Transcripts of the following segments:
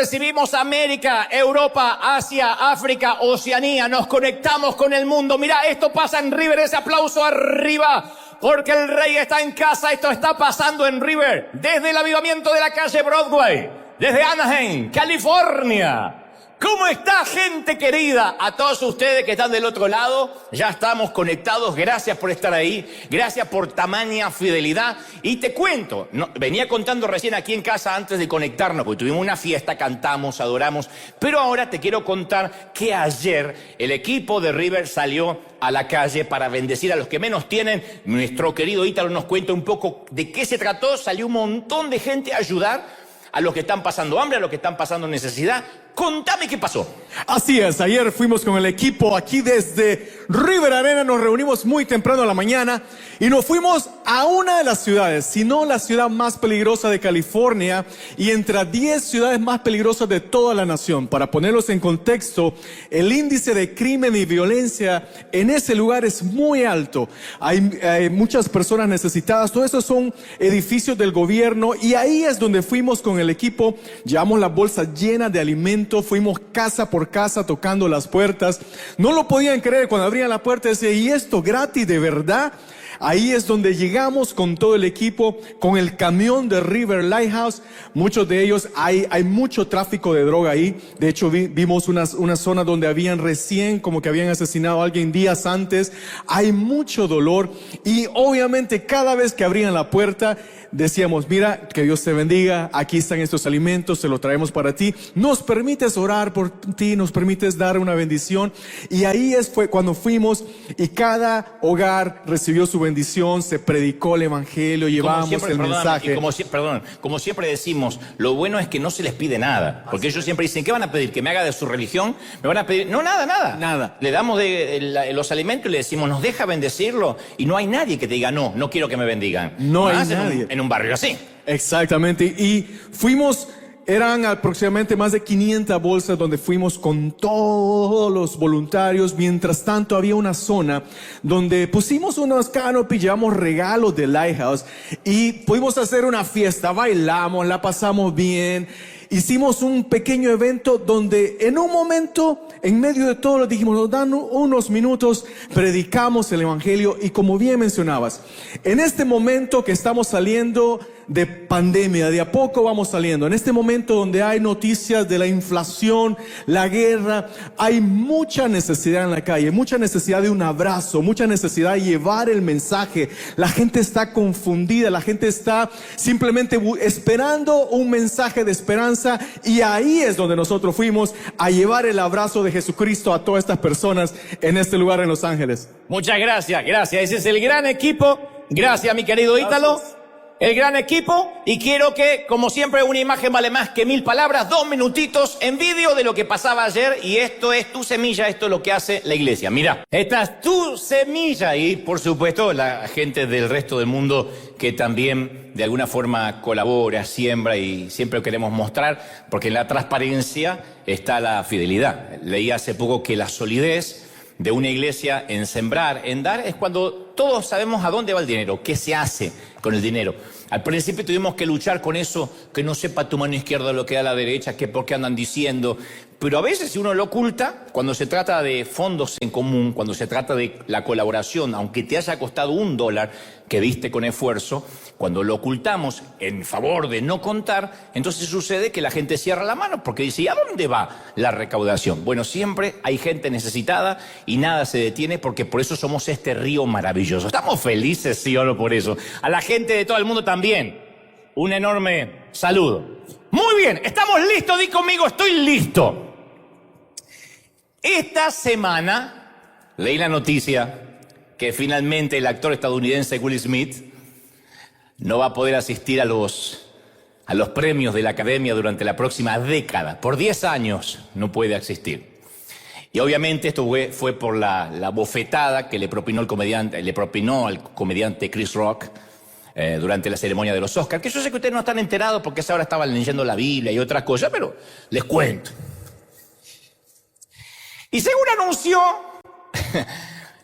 recibimos América, Europa, Asia, África, Oceanía. Nos conectamos con el mundo. Mira, esto pasa en River, ese aplauso arriba. Porque el rey está en casa. Esto está pasando en River. Desde el avivamiento de la calle Broadway. Desde Anaheim, California. ¿Cómo está, gente querida? A todos ustedes que están del otro lado, ya estamos conectados. Gracias por estar ahí. Gracias por tamaña fidelidad. Y te cuento, venía contando recién aquí en casa antes de conectarnos, porque tuvimos una fiesta, cantamos, adoramos. Pero ahora te quiero contar que ayer el equipo de River salió a la calle para bendecir a los que menos tienen. Nuestro querido Ítalo nos cuenta un poco de qué se trató. Salió un montón de gente a ayudar a los que están pasando hambre, a los que están pasando necesidad. Contame qué pasó. Así es, ayer fuimos con el equipo aquí desde River Arena, nos reunimos muy temprano a la mañana y nos fuimos a una de las ciudades, si no la ciudad más peligrosa de California y entre 10 ciudades más peligrosas de toda la nación. Para ponerlos en contexto, el índice de crimen y violencia en ese lugar es muy alto. Hay muchas personas necesitadas, todos esos son edificios del gobierno y ahí es donde fuimos con el equipo, llevamos las bolsas llenas de alimentos. Fuimos casa por casa tocando las puertas. No lo podían creer cuando abrían la puerta y decían, ¿y esto gratis de verdad? Ahí es donde llegamos con todo el equipo, con el camión de River Lighthouse. Muchos de ellos, hay mucho tráfico de droga ahí. De hecho, vimos una zona donde habían como que habían asesinado a alguien días antes. Hay mucho dolor y obviamente cada vez que abrían la puerta, decíamos, mira, que Dios te bendiga, aquí están estos alimentos, se los traemos para ti, nos permites orar por ti, nos permites dar una bendición. Y ahí fue cuando fuimos y cada hogar recibió su bendición, se predicó el evangelio, llevamos el mensaje. Como siempre decimos, lo bueno es que no se les pide nada, porque ellos siempre dicen, ¿qué van a pedir? ¿Que me haga de su religión? ¿Me van a pedir? No, nada. Le damos los alimentos y le decimos, ¿nos deja bendecirlo? Y no hay nadie que te diga, no quiero que me bendigan. No hay nadie. En un barrio así. Exactamente. Y fuimos, eran aproximadamente más de 500 bolsas donde fuimos con todos los voluntarios. Mientras tanto había una zona donde pusimos unos canopies, llevamos regalos de Lighthouse y pudimos hacer una fiesta, bailamos, la pasamos bien. Hicimos un pequeño evento donde en un momento, en medio de todo, lo dijimos, nos dan unos minutos, predicamos el evangelio y como bien mencionabas, en este momento que estamos saliendo de pandemia, de a poco vamos saliendo, en este momento donde hay noticias de la inflación, la guerra, hay mucha necesidad en la calle, mucha necesidad de un abrazo, mucha necesidad de llevar el mensaje. La gente está confundida, la gente está simplemente esperando un mensaje de esperanza y ahí es donde nosotros fuimos a llevar el abrazo de Jesucristo a todas estas personas en este lugar en Los Ángeles. Muchas gracias. Ese es el gran equipo. Gracias, mi querido Ítalo. El gran equipo, y quiero que, como siempre, una imagen vale más que 1000 palabras, 2 minutitos en vídeo de lo que pasaba ayer, y esto es tu semilla, esto es lo que hace la iglesia. Mira, esta es tu semilla, y por supuesto la gente del resto del mundo que también de alguna forma colabora, siembra, y siempre lo queremos mostrar, porque en la transparencia está la fidelidad. Leí hace poco que la solidez de una iglesia en sembrar, en dar, es cuando todos sabemos a dónde va el dinero, qué se hace con el dinero. Al principio tuvimos que luchar con eso, que no sepa tu mano izquierda lo que da la derecha, que por qué andan diciendo. Pero a veces si uno lo oculta, cuando se trata de fondos en común, cuando se trata de la colaboración, aunque te haya costado $1 que diste con esfuerzo, cuando lo ocultamos en favor de no contar, entonces sucede que la gente cierra la mano porque dice, ¿y a dónde va la recaudación? Bueno, siempre hay gente necesitada y nada se detiene porque por eso somos este río maravilloso. Estamos felices, sí o no, por eso. A la gente de todo el mundo también, un enorme saludo. Muy bien, estamos listos, di conmigo, estoy listo. Esta semana leí la noticia que finalmente el actor estadounidense Will Smith no va a poder asistir a los premios de la Academia durante la próxima década. Por 10 años no puede asistir. Y obviamente esto fue por la bofetada que le propinó al comediante Chris Rock durante la ceremonia de los Oscars. Que yo sé que ustedes no están enterados porque ahora estaban leyendo la Biblia y otras cosas, pero les cuento. Y según anunció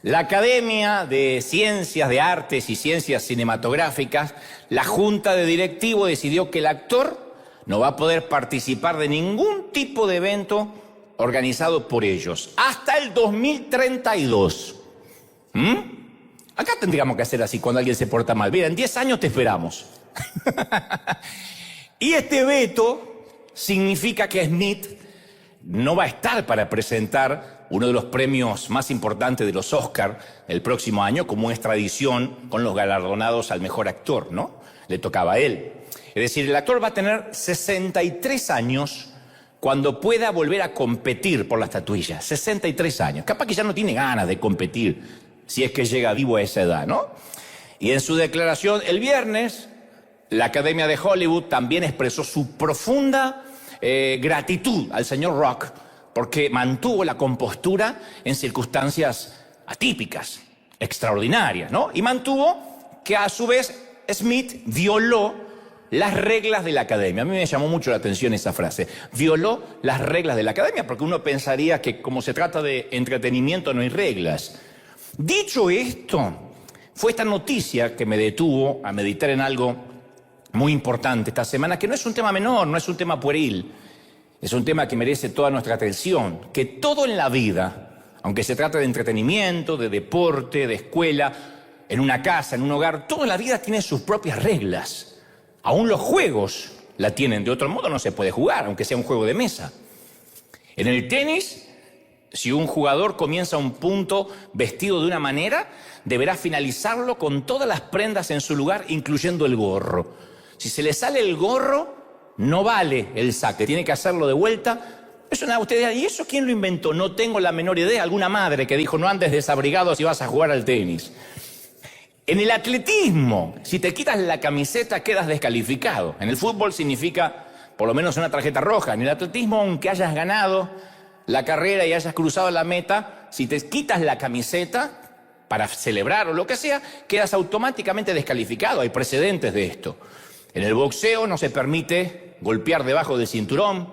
la Academia de Ciencias de Artes y Ciencias Cinematográficas, la Junta de Directivos decidió que el actor no va a poder participar de ningún tipo de evento organizado por ellos hasta el 2032. Acá tendríamos que hacer así cuando alguien se porta mal. Mira, en 10 años te esperamos. Y este veto significa que Smith no va a estar para presentar uno de los premios más importantes de los Oscar el próximo año, como es tradición con los galardonados al mejor actor, ¿no? Le tocaba a él. Es decir, el actor va a tener 63 años cuando pueda volver a competir por la estatuilla. 63 años. Capaz que ya no tiene ganas de competir, si es que llega vivo a esa edad, ¿no? Y en su declaración el viernes, la Academia de Hollywood también expresó su profunda gratitud al señor Rock porque mantuvo la compostura en circunstancias atípicas, extraordinarias, ¿no? Y mantuvo que a su vez Smith violó las reglas de la Academia. A mí me llamó mucho la atención esa frase. Violó las reglas de la Academia, porque uno pensaría que como se trata de entretenimiento no hay reglas. Dicho esto, fue esta noticia que me detuvo a meditar en algo muy importante esta semana, que no es un tema menor, no es un tema pueril, es un tema que merece toda nuestra atención, que todo en la vida, aunque se trate de entretenimiento, de deporte, de escuela, en una casa, en un hogar, toda la vida tiene sus propias reglas. Aún los juegos la tienen, de otro modo no se puede jugar, aunque sea un juego de mesa. En el tenis, si un jugador comienza un punto vestido de una manera, deberá finalizarlo con todas las prendas en su lugar, incluyendo el gorro. Si se le sale el gorro, no vale el saque, tiene que hacerlo de vuelta. Usted dirá, ¿y eso quién lo inventó? No tengo la menor idea. Alguna madre que dijo, no andes desabrigado si vas a jugar al tenis. En el atletismo, si te quitas la camiseta, quedas descalificado. En el fútbol significa por lo menos una tarjeta roja. En el atletismo, aunque hayas ganado la carrera y hayas cruzado la meta, si te quitas la camiseta para celebrar o lo que sea, quedas automáticamente descalificado. Hay precedentes de esto. En el boxeo no se permite golpear debajo del cinturón.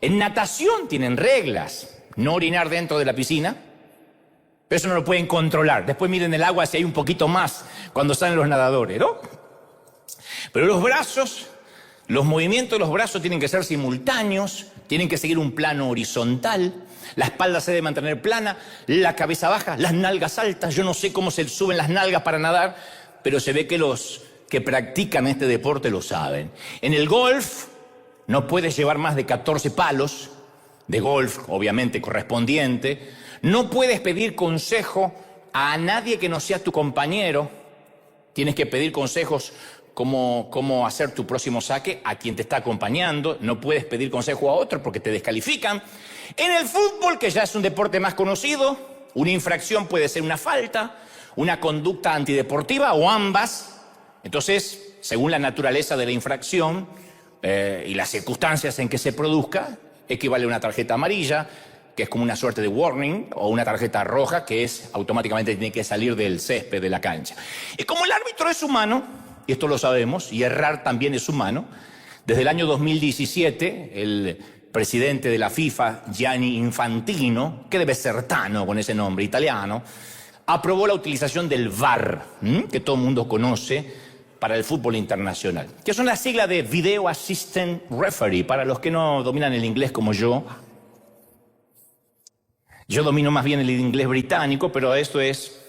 En natación tienen reglas. No orinar dentro de la piscina. Pero eso no lo pueden controlar. Después miren el agua si hay un poquito más cuando salen los nadadores, ¿no? Pero los brazos, los movimientos de los brazos tienen que ser simultáneos, tienen que seguir un plano horizontal, la espalda se debe mantener plana, la cabeza baja, las nalgas altas. Yo no sé cómo se suben las nalgas para nadar, pero se ve que los que practican este deporte lo saben. En el golf no puedes llevar más de 14 palos de golf, obviamente correspondiente. No puedes pedir consejo a nadie que no sea tu compañero. Tienes que pedir consejos cómo hacer tu próximo saque a quien te está acompañando. No puedes pedir consejo a otro porque te descalifican. En el fútbol, que ya es un deporte más conocido, una infracción puede ser una falta, una conducta antideportiva o ambas. Entonces, según la naturaleza de la infracción y las circunstancias en que se produzca, equivale a una tarjeta amarilla, que es como una suerte de warning, o una tarjeta roja, que es automáticamente tiene que salir del césped de la cancha. Y como el árbitro es humano, y esto lo sabemos, y errar también es humano, desde el año 2017, el presidente de la FIFA, Gianni Infantino, que debe ser Tano con ese nombre italiano, aprobó la utilización del VAR, que todo el mundo conoce, para el fútbol internacional, que son las siglas de Video Assistant Referee, para los que no dominan el inglés como yo. Yo domino más bien el inglés británico, pero esto es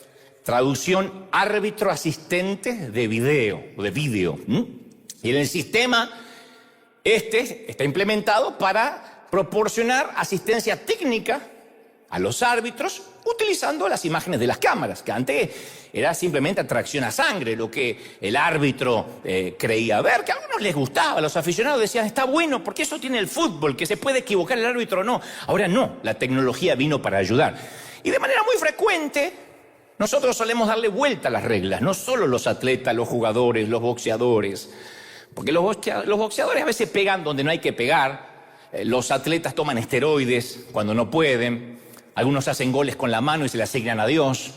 traducción árbitro asistente de video, Y en el sistema está implementado para proporcionar asistencia técnica a los árbitros utilizando las imágenes de las cámaras, que antes era simplemente atracción a sangre, lo que el árbitro creía ver, que a algunos les gustaba, los aficionados decían, está bueno, porque eso tiene el fútbol, que se puede equivocar el árbitro o no. Ahora no, la tecnología vino para ayudar. Y de manera muy frecuente, nosotros solemos darle vuelta a las reglas, no solo los atletas, los jugadores, los boxeadores, porque los boxeadores a veces pegan donde no hay que pegar, los atletas toman esteroides cuando no pueden, algunos hacen goles con la mano y se le asignan a Dios.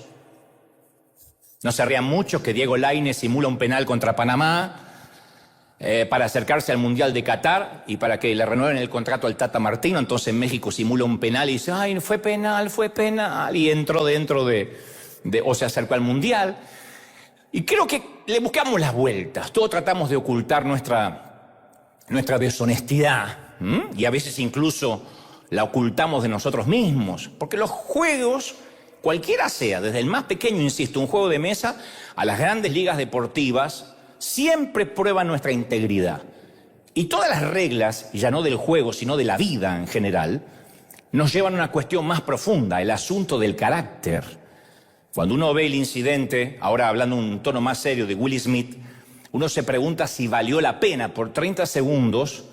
No se rían mucho que Diego Lainez simula un penal contra Panamá para acercarse al Mundial de Qatar y para que le renueven el contrato al Tata Martino. Entonces México simula un penal y dice, ay, fue penal, y entró dentro o se acercó al Mundial. Y creo que le buscamos las vueltas. Todos tratamos de ocultar nuestra nuestra deshonestidad, y a veces incluso la ocultamos de nosotros mismos, porque los juegos, cualquiera sea, desde el más pequeño, insisto, un juego de mesa, a las grandes ligas deportivas, siempre prueban nuestra integridad. Y todas las reglas, ya no del juego, sino de la vida en general, nos llevan a una cuestión más profunda, el asunto del carácter. Cuando uno ve el incidente, ahora hablando en un tono más serio, de Will Smith, uno se pregunta si valió la pena por 30 segundos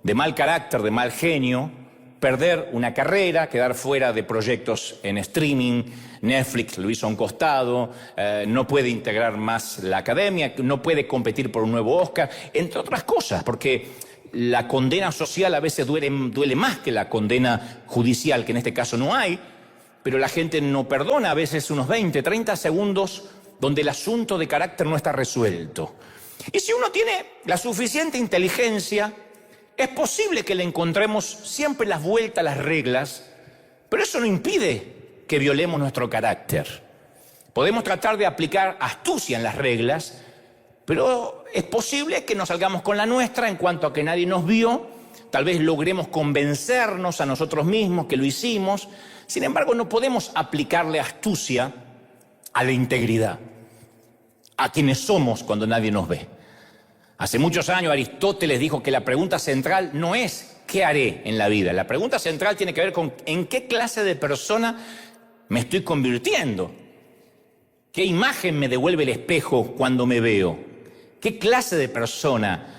de mal carácter, de mal genio, perder una carrera, quedar fuera de proyectos en streaming. Netflix lo hizo a un costado, no puede integrar más la academia, no puede competir por un nuevo Oscar, entre otras cosas, porque la condena social a veces duele más que la condena judicial, que en este caso no hay, pero la gente no perdona a veces unos 20, 30 segundos donde el asunto de carácter no está resuelto. Y si uno tiene la suficiente inteligencia, es posible que le encontremos siempre las vueltas a las reglas, pero eso no impide que violemos nuestro carácter. Podemos tratar de aplicar astucia en las reglas, pero es posible que nos salgamos con la nuestra en cuanto a que nadie nos vio, tal vez logremos convencernos a nosotros mismos que lo hicimos. Sin embargo, no podemos aplicarle astucia a la integridad, a quienes somos cuando nadie nos ve. Hace muchos años Aristóteles dijo que la pregunta central no es ¿qué haré en la vida? La pregunta central tiene que ver con ¿en qué clase de persona me estoy convirtiendo? ¿Qué imagen me devuelve el espejo cuando me veo? ¿Qué clase de persona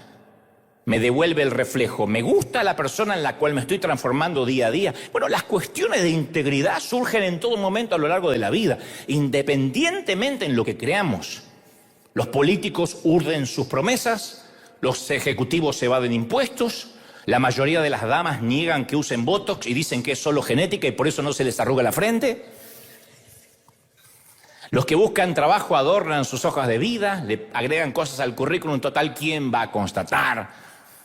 me devuelve el reflejo? ¿Me gusta la persona en la cual me estoy transformando día a día? Bueno, las cuestiones de integridad surgen en todo momento a lo largo de la vida, independientemente en lo que creamos. Los políticos urden sus promesas, los ejecutivos se evaden impuestos, la mayoría de las damas niegan que usen Botox y dicen que es solo genética y por eso no se les arruga la frente. Los que buscan trabajo adornan sus hojas de vida, le agregan cosas al currículum, total, ¿quién va a constatar?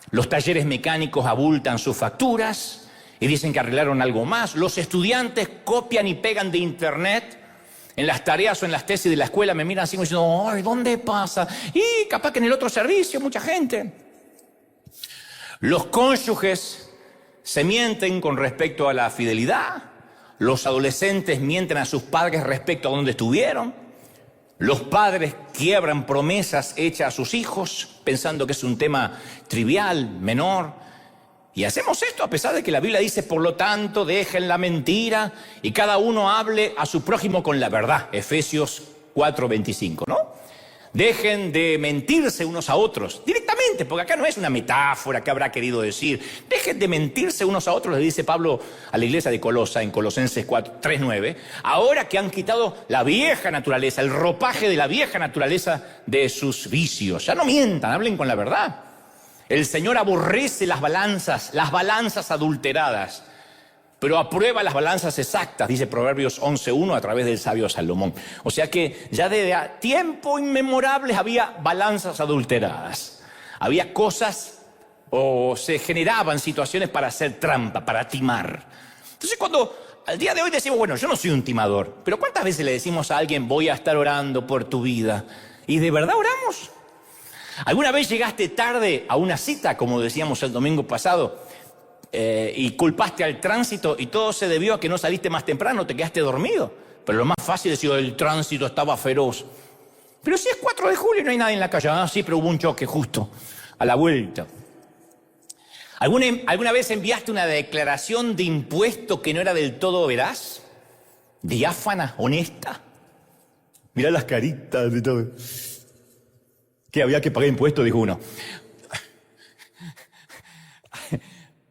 Los talleres mecánicos abultan sus facturas y dicen que arreglaron algo más. Los estudiantes copian y pegan de internet. En las tareas o en las tesis de la escuela me miran así como diciendo, ¡ay, ¿dónde pasa? Y capaz que en el otro servicio, mucha gente. Los cónyuges se mienten con respecto a la fidelidad. Los adolescentes mienten a sus padres respecto a dónde estuvieron. Los padres quiebran promesas hechas a sus hijos pensando que es un tema trivial, menor. Y hacemos esto a pesar de que la Biblia dice, por lo tanto, dejen la mentira y cada uno hable a su prójimo con la verdad. Efesios 4:25, ¿no? Dejen de mentirse unos a otros, directamente, porque acá no es una metáfora que habrá querido decir. Dejen de mentirse unos a otros, le dice Pablo a la iglesia de Colosa en Colosenses 3:9. Ahora que han quitado la vieja naturaleza, el ropaje de la vieja naturaleza de sus vicios. Ya no mientan, hablen con la verdad. El Señor aborrece las balanzas adulteradas, pero aprueba las balanzas exactas, dice Proverbios 11:1 a través del sabio Salomón. O sea que ya desde tiempo inmemorables había balanzas adulteradas. Había cosas o se generaban situaciones para hacer trampa, para timar. Entonces cuando al día de hoy decimos, bueno, yo no soy un timador, pero ¿cuántas veces le decimos a alguien, voy a estar orando por tu vida? ¿Y de verdad oramos? ¿Alguna vez llegaste tarde a una cita, como decíamos el domingo pasado, y culpaste al tránsito y todo se debió a que no saliste más temprano, te quedaste dormido? Pero lo más fácil es decir, el tránsito estaba feroz. Pero si es 4 de julio y no hay nadie en la calle. Ah, sí, pero hubo un choque justo a la vuelta. ¿Alguna vez enviaste una declaración de impuesto que no era del todo veraz? Diáfana, honesta. Mirá las caritas de todo. Que había que pagar impuestos, dijo uno.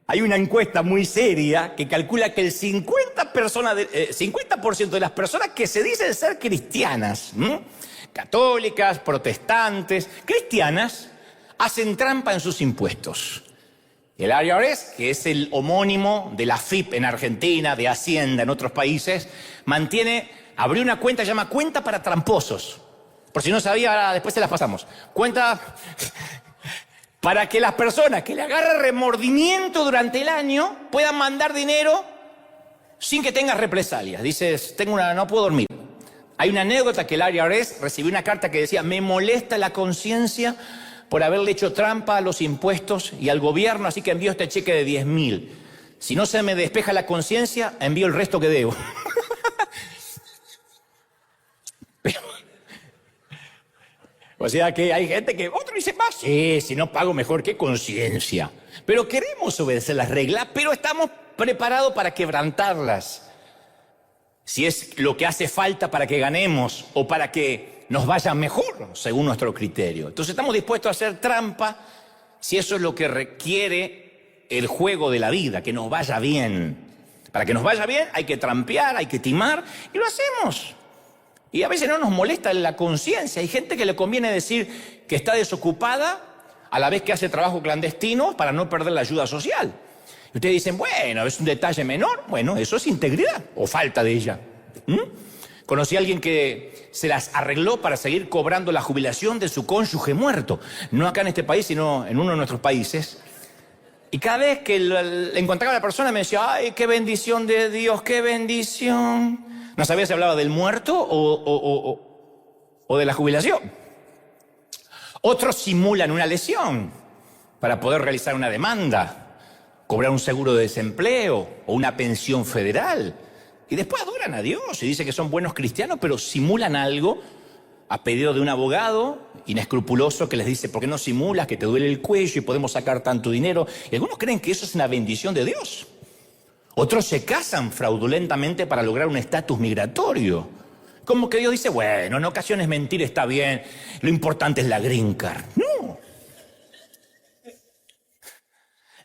Hay una encuesta muy seria que calcula que el 50% de las personas que se dicen ser cristianas, católicas, protestantes, cristianas, hacen trampa en sus impuestos. El IRS, que es el homónimo de la AFIP en Argentina, de Hacienda en otros países, abrió una cuenta, se llama Cuenta para Tramposos. Por si no sabía, ahora después se las pasamos. Cuenta para que las personas que le agarre remordimiento durante el año puedan mandar dinero sin que tengas represalias. Dices, no puedo dormir. Hay una anécdota que el IRS recibió una carta que decía, me molesta la conciencia por haberle hecho trampa a los impuestos y al gobierno, así que envío este cheque de 10.000. Si no se me despeja la conciencia, envío el resto que debo. Pero, o sea que hay gente que, otro dice, más, sí, si no pago mejor, qué conciencia. Pero queremos obedecer las reglas, pero estamos preparados para quebrantarlas. Si es lo que hace falta para que ganemos o para que nos vaya mejor, según nuestro criterio. Entonces estamos dispuestos a hacer trampa si eso es lo que requiere el juego de la vida, que nos vaya bien. Para que nos vaya bien hay que trampear, hay que timar, y lo hacemos. Y a veces no nos molesta la conciencia. Hay gente que le conviene decir que está desocupada a la vez que hace trabajo clandestino para no perder la ayuda social. Y ustedes dicen, bueno, es un detalle menor. Bueno, eso es integridad o falta de ella. Conocí a alguien que se las arregló para seguir cobrando la jubilación de su cónyuge muerto. No acá en este país, sino en uno de nuestros países. Y cada vez que le encontraba a la persona me decía, ay, qué bendición de Dios, qué bendición. No sabía si hablaba del muerto o de la jubilación. Otros simulan una lesión para poder realizar una demanda, cobrar un seguro de desempleo o una pensión federal. Y después adoran a Dios y dicen que son buenos cristianos, pero simulan algo a pedido de un abogado inescrupuloso que les dice, ¿por qué no simulas que te duele el cuello y podemos sacar tanto dinero? Y algunos creen que eso es una bendición de Dios. Otros se casan fraudulentamente para lograr un estatus migratorio. Como que Dios dice, bueno, en ocasiones mentir está bien, lo importante es la green card. No.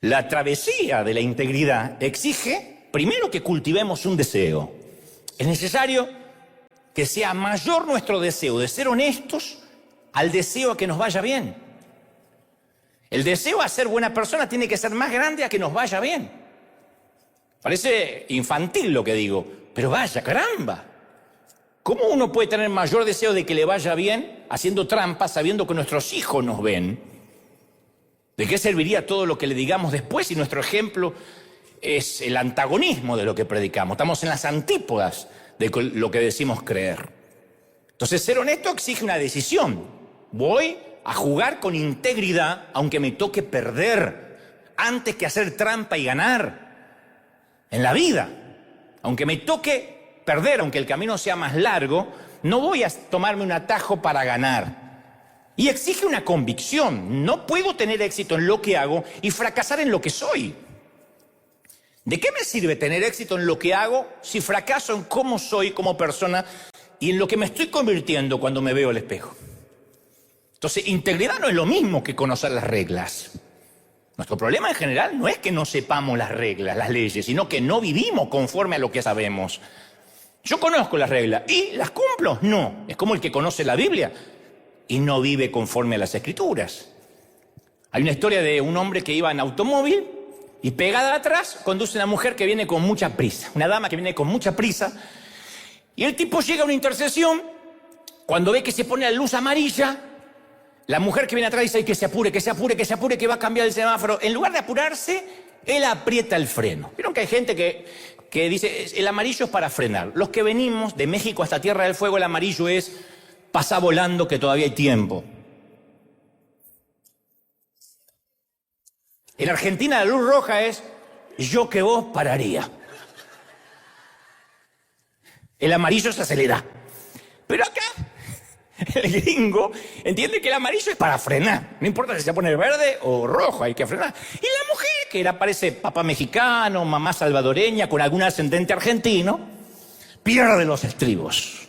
La travesía de la integridad exige, primero, que cultivemos un deseo. Es necesario que sea mayor nuestro deseo de ser honestos al deseo a que nos vaya bien. El deseo a ser buena persona tiene que ser más grande a que nos vaya bien. Parece infantil lo que digo, pero vaya, caramba. ¿Cómo uno puede tener mayor deseo de que le vaya bien haciendo trampa sabiendo que nuestros hijos nos ven? ¿De qué serviría todo lo que le digamos después si nuestro ejemplo es el antagonismo de lo que predicamos? Estamos en las antípodas de lo que decimos creer. Entonces, ser honesto exige una decisión. Voy a jugar con integridad aunque me toque perder, antes que hacer trampa y ganar. En la vida, aunque me toque perder, aunque el camino sea más largo, no voy a tomarme un atajo para ganar. Y exige una convicción. No puedo tener éxito en lo que hago y fracasar en lo que soy. ¿De qué me sirve tener éxito en lo que hago si fracaso en cómo soy como persona y en lo que me estoy convirtiendo cuando me veo al espejo? Entonces, integridad no es lo mismo que conocer las reglas. Nuestro problema en general no es que no sepamos las reglas, las leyes, sino que no vivimos conforme a lo que sabemos. Yo conozco las reglas y las cumplo. No, es como el que conoce la Biblia y no vive conforme a las Escrituras. Hay una historia de un hombre que iba en automóvil y pegada atrás conduce una mujer que viene con mucha prisa, una dama que viene con mucha prisa, y el tipo llega a una intersección, cuando ve que se pone la luz amarilla, la mujer que viene atrás dice, que se apure, que se apure, que se apure, que va a cambiar el semáforo. En lugar de apurarse, él aprieta el freno. Vieron que hay gente que dice, el amarillo es para frenar. Los que venimos de México hasta Tierra del Fuego, el amarillo es, pasa volando que todavía hay tiempo. En Argentina la luz roja es, yo que vos pararía. El amarillo se acelera. Pero acá el gringo entiende que el amarillo es para frenar. No importa si se pone verde o rojo, hay que frenar. Y la mujer, que era, parece papá mexicano, mamá salvadoreña, con algún ascendente argentino, pierde los estribos.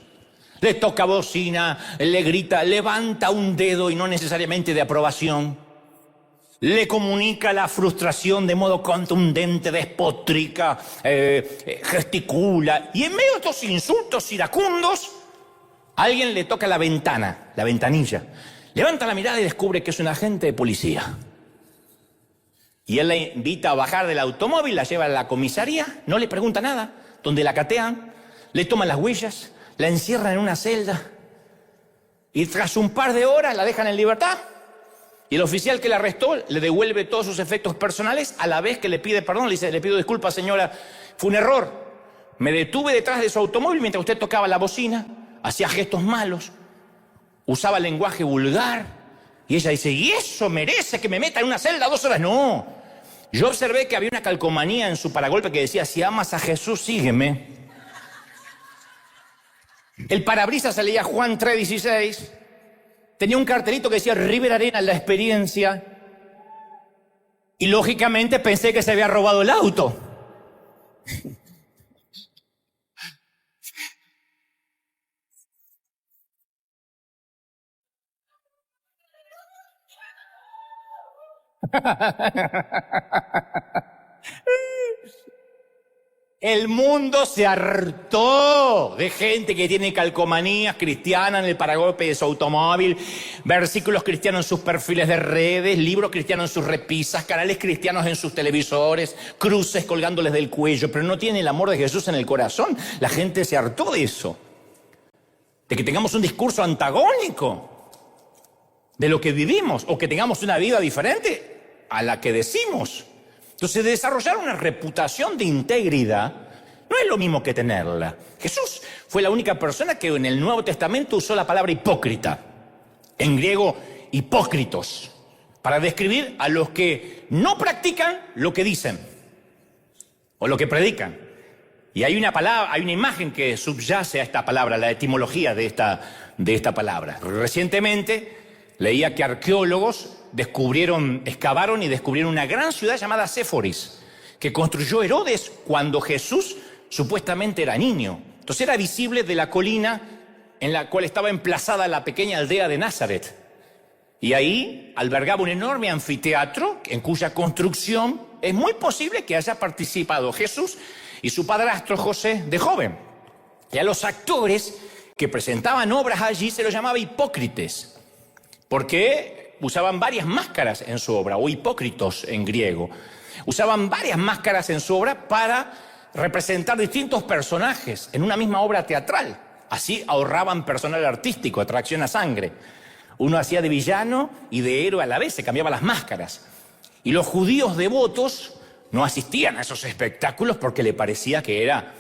Le toca bocina, le grita, levanta un dedo y no necesariamente de aprobación. Le comunica la frustración de modo contundente, despotrica, gesticula. Y en medio de estos insultos iracundos, alguien le toca la ventana, la ventanilla. Levanta la mirada y descubre que es un agente de policía. Y él la invita a bajar del automóvil, la lleva a la comisaría, no le pregunta nada, donde la catean, le toman las huellas, la encierran en una celda y tras un par de horas la dejan en libertad. Y el oficial que la arrestó le devuelve todos sus efectos personales a la vez que le pide perdón. Le dice, le pido disculpas, señora, fue un error. Me detuve detrás de su automóvil mientras usted tocaba la bocina, hacía gestos malos, usaba lenguaje vulgar, Y ella dice, ¿y eso merece que me meta en una celda 2 horas? No. Yo observé que había una calcomanía en su paragolpe que decía, si amas a Jesús, sígueme. El parabrisas se leía Juan 3:16. Tenía un cartelito que decía, River Arena, la experiencia. Y lógicamente pensé que se había robado el auto. El mundo se hartó de gente que tiene calcomanías cristianas en el paragolpe de su automóvil, versículos cristianos en sus perfiles de redes, libros cristianos en sus repisas, canales cristianos en sus televisores, cruces colgándoles del cuello, pero no tiene el amor de Jesús en el corazón. La gente se hartó de eso, de que tengamos un discurso antagónico de lo que vivimos o que tengamos una vida diferente a la que decimos. Entonces, desarrollar una reputación de integridad no es lo mismo que tenerla. Jesús fue la única persona que en el Nuevo Testamento usó la palabra hipócrita, en griego hipócritos, para describir a los que no practican lo que dicen o lo que predican. Y hay una palabra, hay una imagen que subyace a esta palabra, la etimología de esta palabra. Recientemente leía que arqueólogos excavaron y descubrieron una gran ciudad llamada Séforis, que construyó Herodes cuando Jesús supuestamente era niño. Entonces era visible de la colina en la cual estaba emplazada la pequeña aldea de Nazaret. Y ahí albergaba un enorme anfiteatro en cuya construcción es muy posible que haya participado Jesús y su padrastro José de joven. Y a los actores que presentaban obras allí se los llamaba hipócrites, porque usaban varias máscaras en su obra, o hipócritos en griego. Usaban varias máscaras en su obra para representar distintos personajes en una misma obra teatral. Así ahorraban personal artístico, atracción a sangre. Uno hacía de villano y de héroe a la vez, se cambiaban las máscaras. Y los judíos devotos no asistían a esos espectáculos porque le parecía que era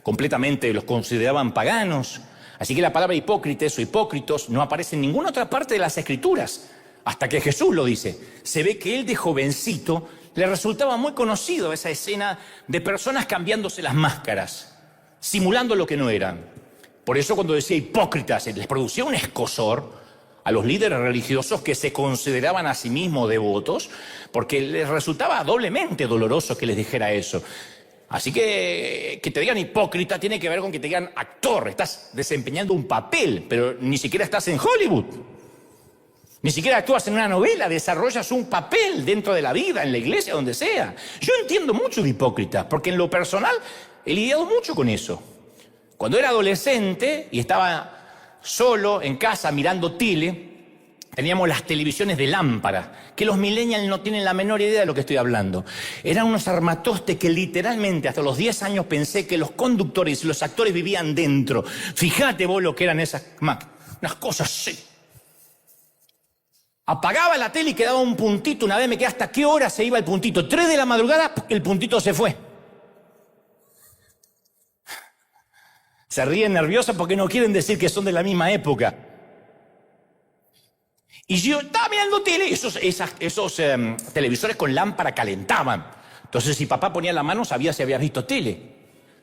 completamente, los consideraban paganos. Así que la palabra hipócrites o hipócritos no aparece en ninguna otra parte de las Escrituras, hasta que Jesús lo dice. Se ve que él de jovencito le resultaba muy conocido esa escena de personas cambiándose las máscaras, simulando lo que no eran. Por eso cuando decía hipócritas, les producía un escozor a los líderes religiosos que se consideraban a sí mismos devotos, porque les resultaba doblemente doloroso que les dijera eso. Así que te digan hipócrita tiene que ver con que te digan actor, estás desempeñando un papel, pero ni siquiera estás en Hollywood. Ni siquiera actúas en una novela, desarrollas un papel dentro de la vida, en la iglesia, donde sea. Yo entiendo mucho de hipócrita, porque en lo personal he lidiado mucho con eso. Cuando era adolescente y estaba solo en casa mirando tele, teníamos las televisiones de lámpara, que los millennials no tienen la menor idea de lo que estoy hablando. Eran unos armatostes que literalmente hasta los 10 años pensé que los conductores y los actores vivían dentro. Fíjate vos lo que eran esas máquinas, unas cosas así. Apagaba la tele y quedaba un puntito. Una vez me quedé hasta qué hora se iba el puntito. 3 de la madrugada, el puntito se fue. Se ríen nerviosos porque no quieren decir que son de la misma época. Y yo estaba mirando tele y esos televisores con lámpara calentaban. Entonces si papá ponía la mano sabía si habías visto tele.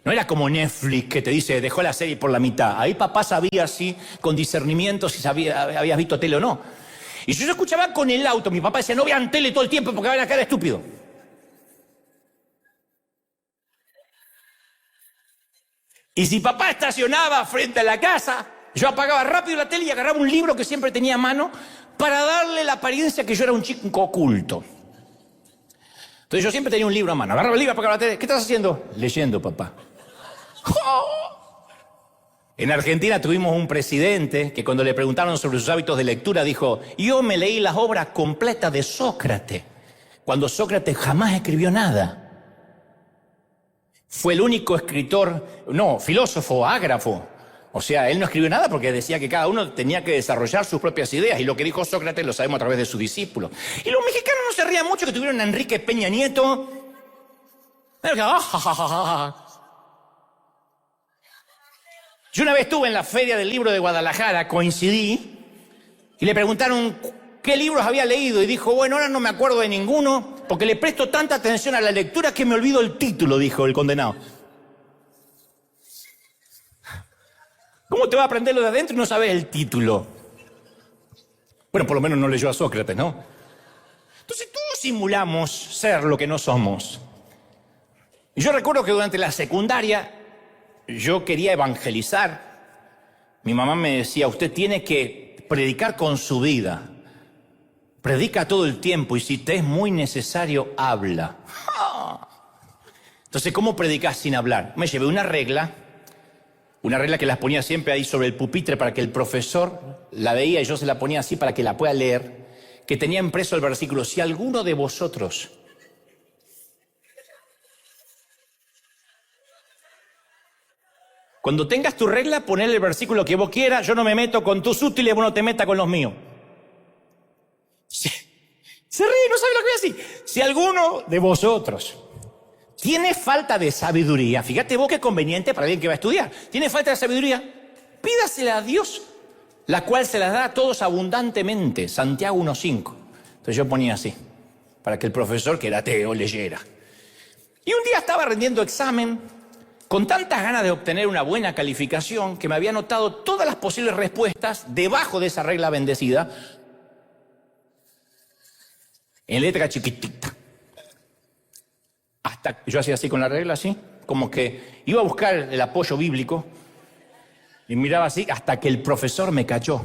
No era como Netflix que te dice dejó la serie por la mitad. Ahí papá sabía así con discernimiento si habías visto tele o no. Y yo escuchaba con el auto, mi papá decía, no vean tele todo el tiempo porque van a quedar estúpido. Y si papá estacionaba frente a la casa, yo apagaba rápido la tele y agarraba un libro que siempre tenía a mano para darle la apariencia que yo era un chico oculto. Entonces yo siempre tenía un libro a mano. Agarraba el libro, apagaba la tele. ¿Qué estás haciendo? Leyendo, papá. ¡Oh! En Argentina tuvimos un presidente que cuando le preguntaron sobre sus hábitos de lectura dijo, yo me leí las obras completas de Sócrates, cuando Sócrates jamás escribió nada. Fue el único filósofo, ágrafo. O sea, él no escribió nada porque decía que cada uno tenía que desarrollar sus propias ideas y lo que dijo Sócrates lo sabemos a través de sus discípulos. Y los mexicanos no se rían mucho que tuvieron a Enrique Peña Nieto. Yo una vez estuve en la Feria del Libro de Guadalajara, coincidí, y le preguntaron qué libros había leído y dijo, bueno, ahora no me acuerdo de ninguno porque le presto tanta atención a la lectura que me olvido el título, dijo el condenado. ¿Cómo te va a aprender lo de adentro y no sabes el título? Bueno, por lo menos no leyó a Sócrates, ¿no? Entonces todos simulamos ser lo que no somos. Y yo recuerdo que durante la secundaria yo quería evangelizar. Mi mamá me decía, usted tiene que predicar con su vida. Predica todo el tiempo y si te es muy necesario, habla. Entonces, ¿cómo predicas sin hablar? Me llevé una regla que las ponía siempre ahí sobre el pupitre para que el profesor la veía y yo se la ponía así para que la pueda leer, que tenía impreso el versículo, si alguno de vosotros cuando tengas tu regla, ponle el versículo que vos quieras, yo no me meto con tus útiles, vos no te metas con los míos. Se ríe, no sabe lo que voy a decir. Si alguno de vosotros tiene falta de sabiduría, fíjate vos qué conveniente para alguien que va a estudiar, tiene falta de sabiduría, pídasela a Dios, la cual se la da a todos abundantemente, Santiago 1:5. Entonces yo ponía así, para que el profesor, que era ateo, leyera. Y un día estaba rendiendo examen, con tantas ganas de obtener una buena calificación, que me había anotado todas las posibles respuestas debajo de esa regla bendecida, en letra chiquitita. Hasta yo hacía así con la regla, así, como que iba a buscar el apoyo bíblico y miraba así hasta que el profesor me cachó.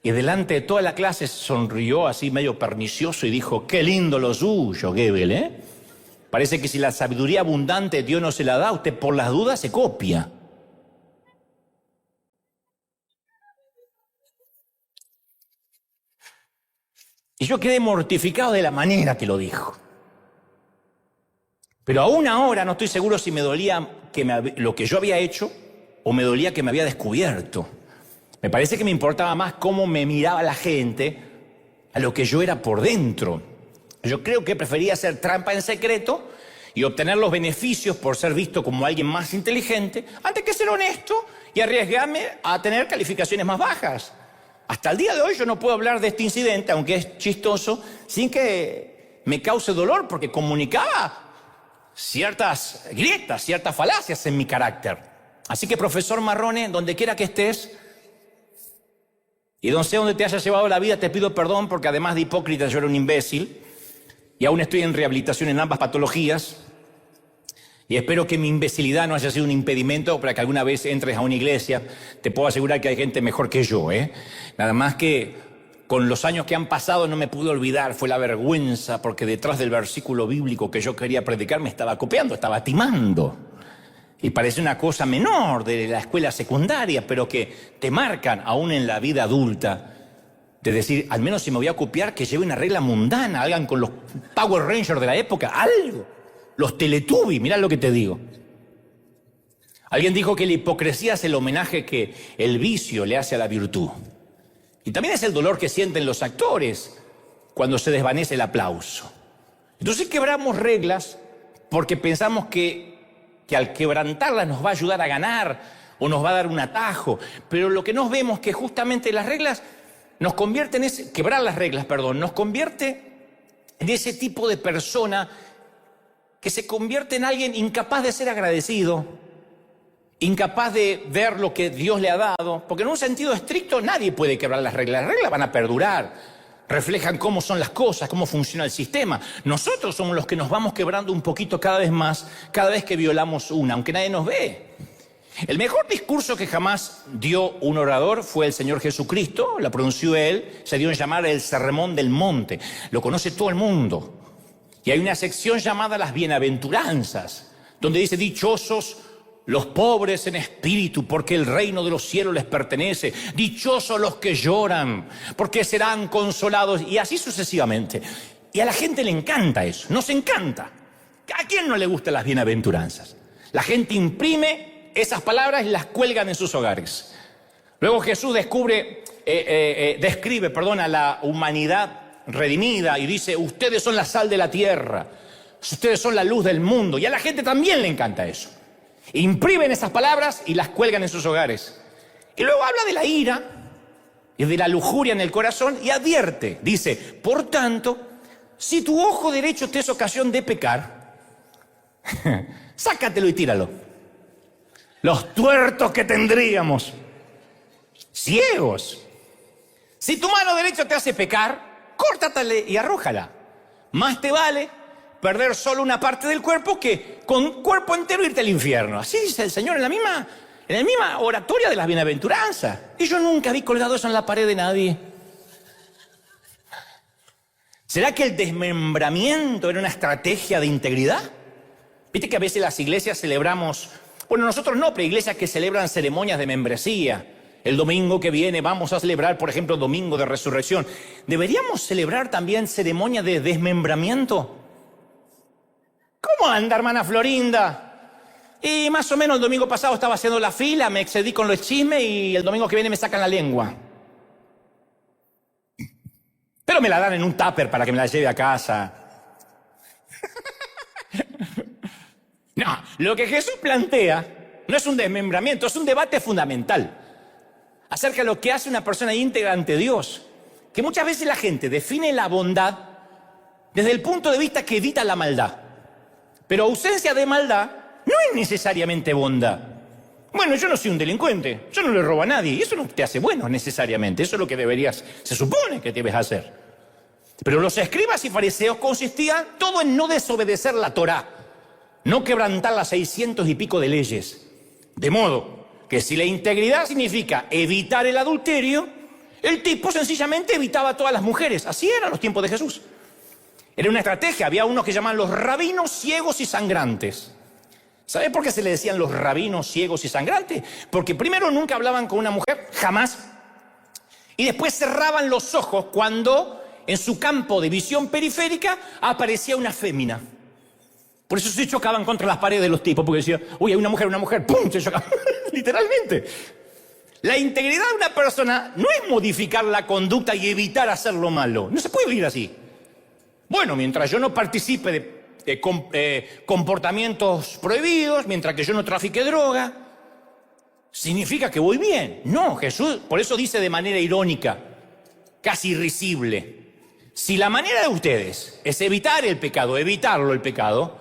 Y delante de toda la clase sonrió así medio pernicioso y dijo, qué lindo lo suyo, Goebbels, ¿eh? Parece que si la sabiduría abundante Dios no se la da, usted por las dudas se copia. Y yo quedé mortificado de la manera que lo dijo. Pero aún ahora no estoy seguro si me dolía lo que yo había hecho o me dolía que me había descubierto. Me parece que me importaba más cómo me miraba la gente a lo que yo era por dentro. Yo creo que prefería hacer trampa en secreto y obtener los beneficios por ser visto como alguien más inteligente antes que ser honesto y arriesgarme a tener calificaciones más bajas. Hasta el día de hoy yo no puedo hablar de este incidente, aunque es chistoso, sin que me cause dolor, porque comunicaba ciertas grietas, ciertas falacias en mi carácter. Así que, profesor Marrone, donde quiera que estés, y donde sea donde te hayas llevado la vida, te pido perdón, porque además de hipócrita yo era un imbécil, y aún estoy en rehabilitación en ambas patologías, y espero que mi imbecilidad no haya sido un impedimento para que alguna vez entres a una iglesia. Te puedo asegurar que hay gente mejor que yo, ¿eh? Nada más que con los años que han pasado no me pude olvidar, fue la vergüenza, porque detrás del versículo bíblico que yo quería predicar me estaba copiando, estaba timando. Y parece una cosa menor de la escuela secundaria, pero que te marcan aún en la vida adulta. De decir, al menos si me voy a copiar, que lleve una regla mundana, hagan con los Power Rangers de la época, algo. Los Teletubbies, mirá lo que te digo. Alguien dijo que la hipocresía es el homenaje que el vicio le hace a la virtud. Y también es el dolor que sienten los actores cuando se desvanece el aplauso. Entonces quebramos reglas porque pensamos que al quebrantarlas nos va a ayudar a ganar o nos va a dar un atajo. Pero lo que nos vemos es que justamente las reglas nos convierten en quebrar las reglas, nos convierte en ese tipo de persona que se convierte en alguien incapaz de ser agradecido, incapaz de ver lo que Dios le ha dado, porque en un sentido estricto nadie puede quebrar las reglas van a perdurar, reflejan cómo son las cosas, cómo funciona el sistema. Nosotros somos los que nos vamos quebrando un poquito cada vez más, cada vez que violamos una, aunque nadie nos ve. El mejor discurso que jamás dio un orador fue el Señor Jesucristo, la pronunció él, se dio en llamar el Sermón del Monte, lo conoce todo el mundo. Y hay una sección llamada las bienaventuranzas, donde dice, dichosos los pobres en espíritu, porque el reino de los cielos les pertenece. Dichosos los que lloran, porque serán consolados. Y así sucesivamente. Y a la gente le encanta eso, nos encanta. ¿A quién no le gustan las bienaventuranzas? La gente imprime esas palabras y las cuelgan en sus hogares. Luego Jesús describe a la humanidad redimida y dice, ustedes son la sal de la tierra, ustedes son la luz del mundo. Y a la gente también le encanta eso. Imprimen esas palabras y las cuelgan en sus hogares. Y luego habla de la ira y de la lujuria en el corazón, y advierte, dice, por tanto, si tu ojo derecho te es ocasión de pecar, sácatelo y tíralo. Los tuertos que tendríamos, ciegos. Si tu mano derecha te hace pecar, córtatela y arrójala. Más te vale perder solo una parte del cuerpo que con cuerpo entero irte al infierno. Así dice el Señor en la misma oratoria de las bienaventuranzas. Y yo nunca vi colgado eso en la pared de nadie. ¿Será que el desmembramiento era una estrategia de integridad? Viste que a veces las iglesias celebramos, bueno, nosotros no, pero iglesias que celebran ceremonias de membresía. El domingo que viene vamos a celebrar, por ejemplo, Domingo de Resurrección. ¿Deberíamos celebrar también ceremonia de desmembramiento? ¿Cómo anda, hermana Florinda? Y más o menos el domingo pasado estaba haciendo la fila, me excedí con los chismes y el domingo que viene me sacan la lengua. Pero me la dan en un tupper para que me la lleve a casa. No, lo que Jesús plantea no es un desmembramiento, es un debate fundamental acerca de lo que hace una persona íntegra ante Dios. Que muchas veces la gente define la bondad desde el punto de vista que evita la maldad. Pero ausencia de maldad no es necesariamente bondad. Bueno, yo no soy un delincuente, yo no le robo a nadie, y eso no te hace bueno necesariamente, eso es lo que deberías, se supone que debes hacer. Pero los escribas y fariseos consistían todo en no desobedecer la Torá, no quebrantar las 600 y pico de leyes. De modo que si la integridad significa evitar el adulterio, el tipo sencillamente evitaba a todas las mujeres. Así eran los tiempos de Jesús. Era una estrategia. Había unos que llamaban los rabinos ciegos y sangrantes. ¿Sabe por qué se le decían los rabinos ciegos y sangrantes? Porque primero nunca hablaban con una mujer, jamás. Y después cerraban los ojos cuando en su campo de visión periférica aparecía una fémina. Por eso se chocaban contra las paredes los tipos, porque decían, uy, hay una mujer, ¡pum!, se chocaban. Literalmente. La integridad de una persona no es modificar la conducta y evitar hacer lo malo. No se puede vivir así. Bueno, mientras yo no participe de comportamientos prohibidos, mientras que yo no trafique droga, significa que voy bien. No, Jesús por eso dice de manera irónica, casi risible, si la manera de ustedes es evitarlo el pecado,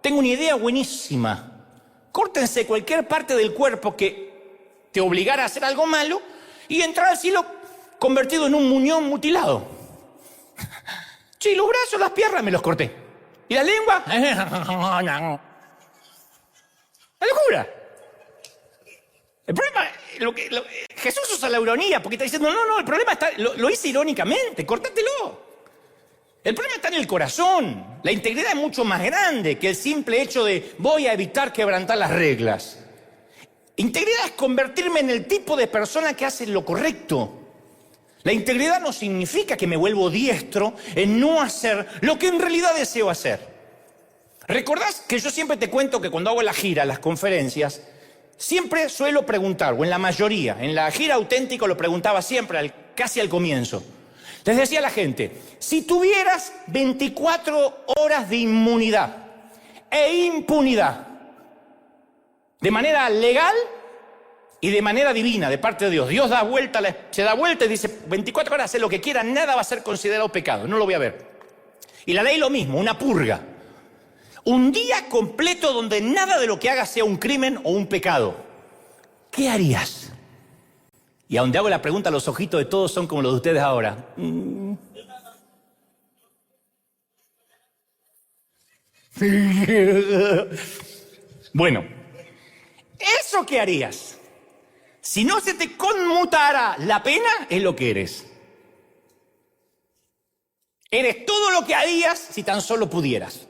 tengo una idea buenísima. Córtense cualquier parte del cuerpo que te obligara a hacer algo malo y entrar al cielo convertido en un muñón mutilado. Sí, los brazos, las piernas me los corté. ¿Y la lengua? La locura. El problema, Jesús usa la ironía porque está diciendo, no, el problema está, lo hice irónicamente, córtatelo. El problema está en el corazón. La integridad es mucho más grande que el simple hecho de voy a evitar quebrantar las reglas. Integridad es convertirme en el tipo de persona que hace lo correcto. La integridad no significa que me vuelvo diestro en no hacer lo que en realidad deseo hacer. ¿Recordás que yo siempre te cuento que cuando hago la gira, las conferencias, siempre suelo preguntar, o en la mayoría, en la gira auténtica lo preguntaba siempre, casi al comienzo. Les decía a la gente, si tuvieras 24 horas de inmunidad e impunidad, de manera legal y de manera divina, de parte de Dios, Dios se da vuelta y dice, 24 horas, haz lo que quiera, nada va a ser considerado pecado, no lo voy a ver. Y la ley lo mismo, una purga. Un día completo donde nada de lo que hagas sea un crimen o un pecado. ¿Qué harías? Y a donde hago la pregunta, los ojitos de todos son como los de ustedes ahora. Bueno, ¿eso qué harías? Si no se te conmutara la pena, es lo que eres. Eres todo lo que harías si tan solo pudieras.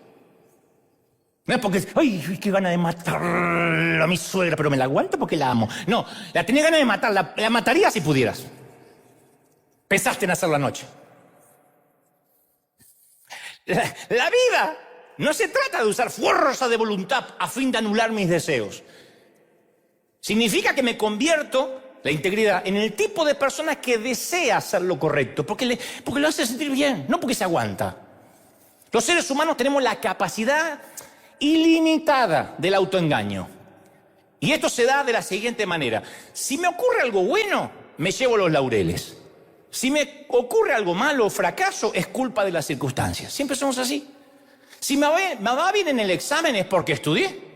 No es porque, ay, qué gana de matar a mi suegra, pero me la aguanto porque la amo. No, la tenía ganas de matar, la mataría si pudieras. Pensaste en hacerlo anoche. La vida no se trata de usar fuerza de voluntad a fin de anular mis deseos. Significa que me convierto, la integridad, en el tipo de persona que desea hacer lo correcto, porque lo hace sentir bien, no porque se aguanta. Los seres humanos tenemos la capacidad ilimitada del autoengaño. Y esto se da de la siguiente manera. Si me ocurre algo bueno, me llevo los laureles. Si me ocurre algo malo o fracaso, es culpa de las circunstancias. Siempre somos así. Si me va bien en el examen es porque estudié.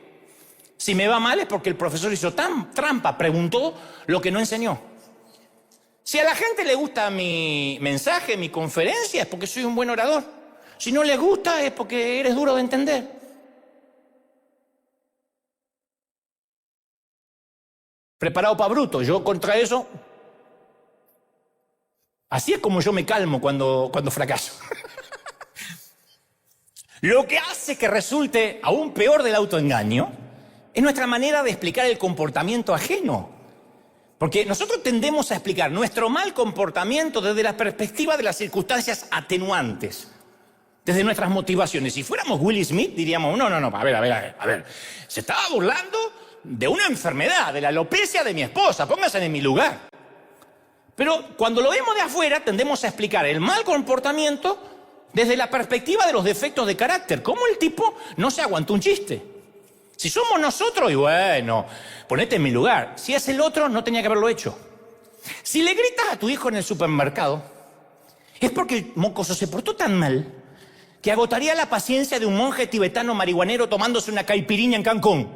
Si me va mal es porque el profesor hizo trampa, preguntó lo que no enseñó. Si a la gente le gusta mi mensaje, mi conferencia, es porque soy un buen orador. Si no les gusta es porque eres duro de entender. Preparado para bruto, yo contra eso. Así es como yo me calmo cuando fracaso. Lo que hace que resulte aún peor del autoengaño es nuestra manera de explicar el comportamiento ajeno. Porque nosotros tendemos a explicar nuestro mal comportamiento desde la perspectiva de las circunstancias atenuantes, desde nuestras motivaciones. Si fuéramos Will Smith, diríamos, no, a ver, se estaba burlando de una enfermedad, de la alopecia de mi esposa, pónganse en mi lugar. Pero cuando lo vemos de afuera, tendemos a explicar el mal comportamiento desde la perspectiva de los defectos de carácter. ¿Cómo el tipo no se aguantó un chiste? Si somos nosotros, y bueno, ponete en mi lugar. Si es el otro, no tenía que haberlo hecho. Si le gritas a tu hijo en el supermercado, es porque el mocoso se portó tan mal que agotaría la paciencia de un monje tibetano marihuanero tomándose una caipirinha en Cancún.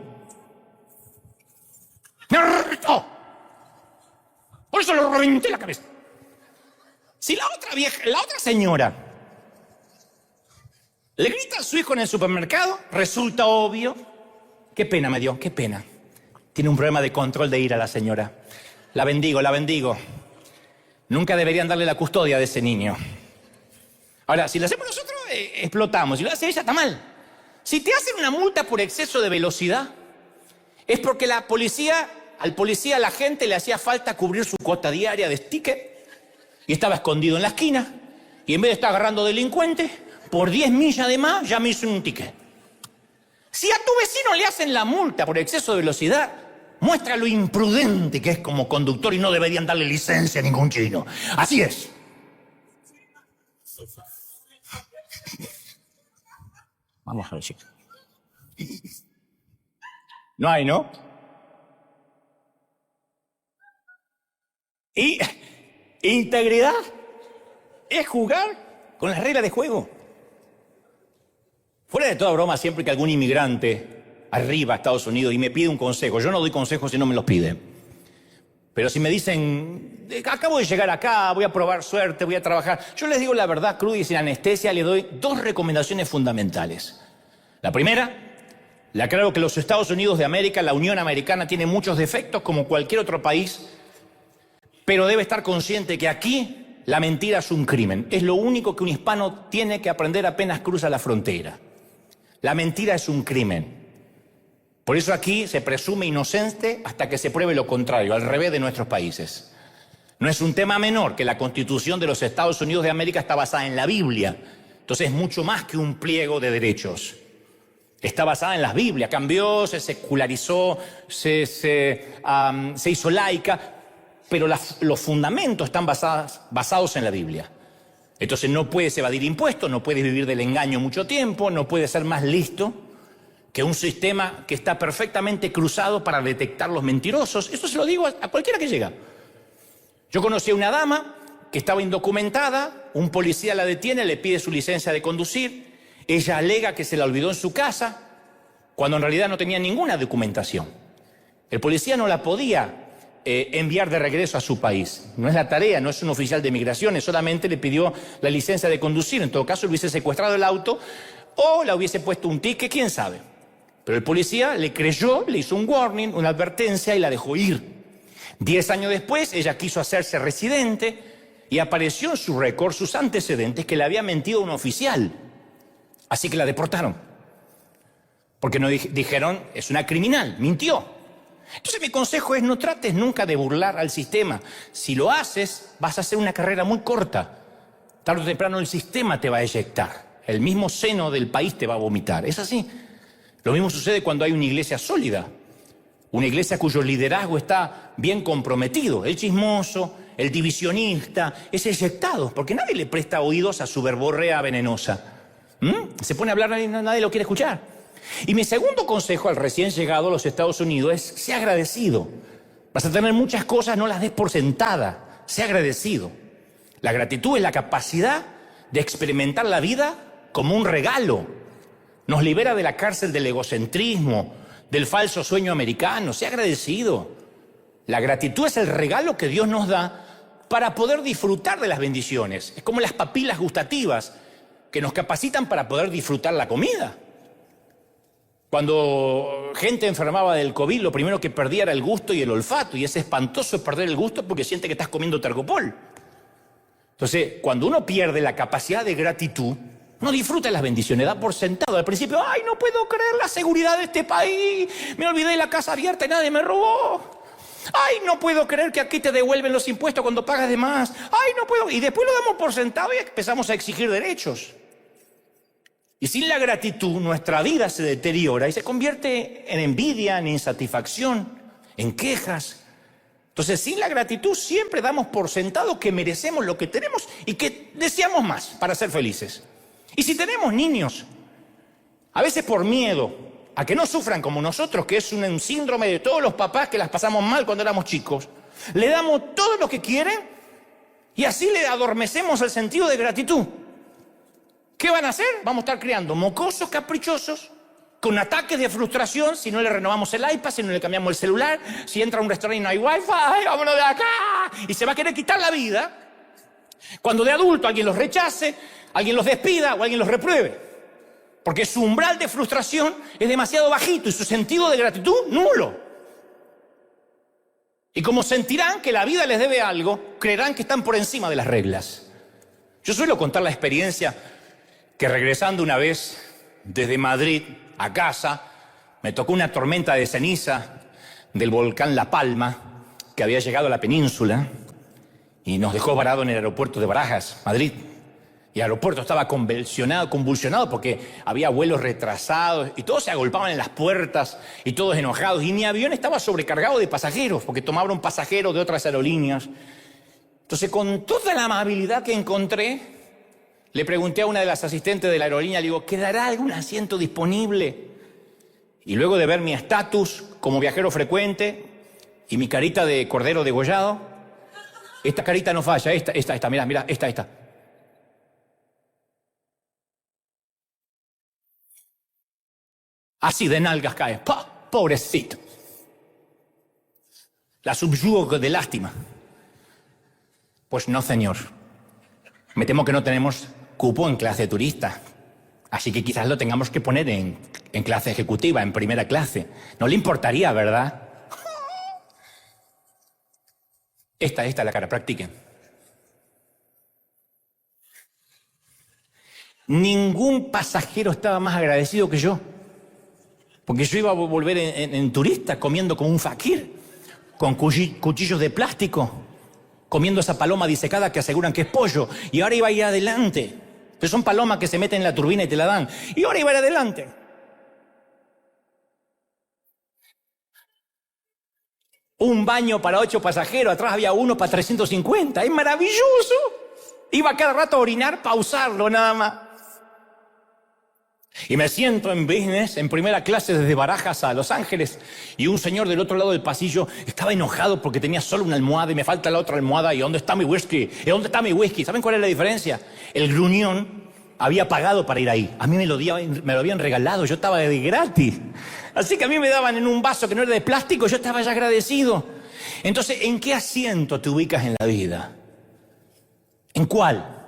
¡Me hartó! Por eso lo reventé la cabeza. Si la otra señora le grita a su hijo en el supermercado, resulta obvio. Qué pena me dio, qué pena. Tiene un problema de control de ira la señora. La bendigo. Nunca deberían darle la custodia de ese niño. Ahora, si lo hacemos nosotros, explotamos. Si lo hace ella, está mal. Si te hacen una multa por exceso de velocidad, es porque al policía, a la gente le hacía falta cubrir su cuota diaria de ticket y estaba escondido en la esquina y en vez de estar agarrando delincuentes, por 10 millas de más ya me hizo un ticket. Si a tu vecino le hacen la multa por exceso de velocidad, muestra lo imprudente que es como conductor y no deberían darle licencia a ningún chino. Así es. Vamos a ver, chicos. No hay, ¿no? Y integridad es jugar con las reglas de juego. Fuera de toda broma, siempre que algún inmigrante arriba a Estados Unidos y me pide un consejo, yo no doy consejos si no me los pide. Pero si me dicen, acabo de llegar acá, voy a probar suerte, voy a trabajar, yo les digo la verdad cruda y sin anestesia, le doy 2 recomendaciones fundamentales. La primera, le aclaro que los Estados Unidos de América, la Unión Americana, tiene muchos defectos como cualquier otro país, pero debe estar consciente que aquí la mentira es un crimen. Es lo único que un hispano tiene que aprender apenas cruza la frontera. La mentira es un crimen. Por eso aquí se presume inocente hasta que se pruebe lo contrario, al revés de nuestros países. No es un tema menor que la Constitución de los Estados Unidos de América está basada en la Biblia. Entonces es mucho más que un pliego de derechos. Está basada en la Biblia, cambió, se secularizó, se hizo laica, pero los fundamentos están basados en la Biblia. Entonces no puedes evadir impuestos, no puedes vivir del engaño mucho tiempo, no puedes ser más listo que un sistema que está perfectamente cruzado para detectar los mentirosos. Eso se lo digo a cualquiera que llega. Yo conocí a una dama que estaba indocumentada, un policía la detiene, le pide su licencia de conducir, ella alega que se la olvidó en su casa, cuando en realidad no tenía ninguna documentación. El policía no la podía enviar de regreso a su país. No es la tarea, no es un oficial de migraciones, solamente le pidió la licencia de conducir. En todo caso, le hubiese secuestrado el auto o le hubiese puesto un ticket, quién sabe. Pero el policía le creyó, le hizo un warning, una advertencia y la dejó ir. 10 años después, ella quiso hacerse residente y apareció en su récord sus antecedentes que le había mentido a un oficial. Así que la deportaron. Porque no dijeron, es una criminal, mintió. Entonces mi consejo es no trates nunca de burlar al sistema. Si lo haces, vas a hacer una carrera muy corta. Tarde o temprano el sistema te va a eyectar. El mismo seno del país te va a vomitar. Es así. Lo mismo sucede cuando hay una iglesia sólida. Una iglesia cuyo liderazgo está bien comprometido. El chismoso, el divisionista, es eyectado. Porque nadie le presta oídos a su verborrea venenosa. Se pone a hablar y nadie lo quiere escuchar. Y mi segundo consejo al recién llegado a los Estados Unidos es, sea agradecido. Vas a tener muchas cosas, no las des por sentada. Sé agradecido. La gratitud es la capacidad de experimentar la vida como un regalo. Nos libera de la cárcel del egocentrismo, del falso sueño americano. Sé agradecido. La gratitud es el regalo que Dios nos da para poder disfrutar de las bendiciones. Es como las papilas gustativas que nos capacitan para poder disfrutar la comida. Cuando gente enfermaba del COVID, lo primero que perdía era el gusto y el olfato. Y es espantoso perder el gusto porque siente que estás comiendo tergopol. Entonces, cuando uno pierde la capacidad de gratitud, no disfruta las bendiciones, da por sentado. Al principio, ¡ay, no puedo creer la seguridad de este país! Me olvidé de la casa abierta y nadie me robó. ¡Ay, no puedo creer que aquí te devuelven los impuestos cuando pagas de más! ¡Ay, no puedo! Y después lo damos por sentado y empezamos a exigir derechos. Y sin la gratitud, nuestra vida se deteriora y se convierte en envidia, en insatisfacción, en quejas. Entonces, sin la gratitud siempre damos por sentado que merecemos lo que tenemos y que deseamos más para ser felices. Y si tenemos niños, a veces por miedo a que no sufran como nosotros, que es un síndrome de todos los papás que las pasamos mal cuando éramos chicos, le damos todo lo que quieren y así le adormecemos el sentido de gratitud. ¿Qué van a hacer? Vamos a estar criando mocosos caprichosos, con ataques de frustración si no le renovamos el iPad, si no le cambiamos el celular, si entra a un restaurante y no hay wifi, ¡ay, vámonos de acá! Y se va a querer quitar la vida cuando de adulto alguien los rechace, alguien los despida o alguien los repruebe. Porque su umbral de frustración es demasiado bajito y su sentido de gratitud nulo. Y como sentirán que la vida les debe algo, creerán que están por encima de las reglas. Yo suelo contar la experiencia que regresando una vez desde Madrid a casa, me tocó una tormenta de ceniza del volcán La Palma, que había llegado a la península y nos dejó varado en el aeropuerto de Barajas, Madrid. Y el aeropuerto estaba convulsionado porque había vuelos retrasados y todos se agolpaban en las puertas y todos enojados. Y mi avión estaba sobrecargado de pasajeros porque tomaron pasajeros de otras aerolíneas. Entonces, con toda la amabilidad que encontré, le pregunté a una de las asistentes de la aerolínea, le digo, ¿quedará algún asiento disponible? Y luego de ver mi estatus como viajero frecuente y mi carita de cordero degollado, esta carita no falla, esta, mira, esta. Así de nalgas cae. ¡Pah! Pobrecito. La subyugo de lástima. Pues no, señor. Me temo que no tenemos cupo en clase turista. Así que quizás lo tengamos que poner en clase ejecutiva, en primera clase. No le importaría, ¿verdad? Esta es la cara, practiquen. Ningún pasajero estaba más agradecido que yo. Porque yo iba a volver en turista comiendo como un fakir, con cuchillos de plástico, comiendo esa paloma disecada que aseguran que es pollo, y ahora iba a ir adelante. Pero son palomas que se meten en la turbina y te la dan. Y ahora iba a ir adelante. Un baño para 8 pasajeros, atrás había uno para 350. ¡Es maravilloso! Iba cada rato a orinar, pausarlo nada más. Y me siento en business, en primera clase desde Barajas a Los Ángeles, y un señor del otro lado del pasillo estaba enojado porque tenía solo una almohada y me falta la otra almohada. ¿Y dónde está mi whisky? ¿Y dónde está mi whisky? ¿Saben cuál es la diferencia? El gruñón había pagado para ir ahí. A mí me lo habían regalado, yo estaba de gratis. Así que a mí me daban en un vaso que no era de plástico, yo estaba ya agradecido. Entonces, ¿en qué asiento te ubicas en la vida? ¿En cuál?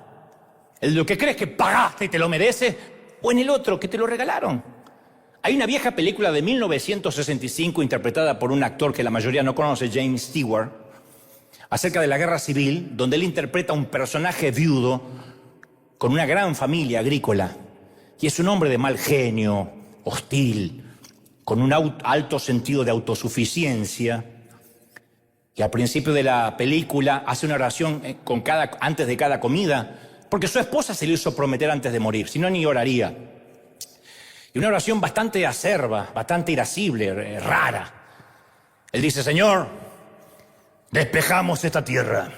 ¿En lo que crees que pagaste y te lo mereces? ¿O en el otro, que te lo regalaron? Hay una vieja película de 1965 interpretada por un actor que la mayoría no conoce, James Stewart, acerca de la guerra civil, donde él interpreta a un personaje viudo con una gran familia agrícola. Y es un hombre de mal genio, hostil, con un alto sentido de autosuficiencia. Y al principio de la película hace una oración antes de cada comida, porque su esposa se le hizo prometer antes de morir, si no ni oraría. Y una oración bastante acerba, bastante irascible, rara. Él dice, Señor, despejamos esta tierra,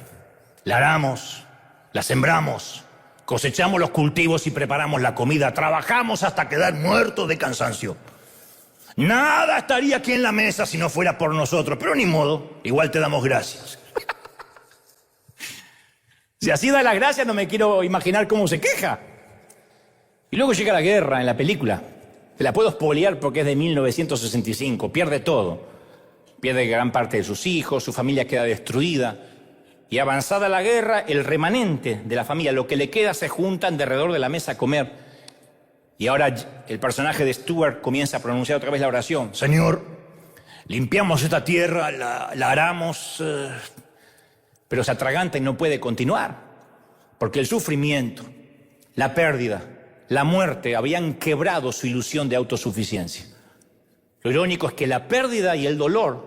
la aramos, la sembramos, cosechamos los cultivos y preparamos la comida, trabajamos hasta quedar muertos de cansancio. Nada estaría aquí en la mesa si no fuera por nosotros, pero ni modo, igual te damos gracias. Si así da las gracias, no me quiero imaginar cómo se queja. Y luego llega la guerra en la película. Te la puedo spoilear porque es de 1965. Pierde todo. Pierde gran parte de sus hijos, su familia queda destruida. Y avanzada la guerra, el remanente de la familia, lo que le queda, se juntan alrededor de la mesa a comer. Y ahora el personaje de Stuart comienza a pronunciar otra vez la oración. Señor, limpiamos esta tierra, la aramos, Pero se atraganta y no puede continuar. Porque el sufrimiento, la pérdida, la muerte habían quebrado su ilusión de autosuficiencia. Lo irónico es que la pérdida y el dolor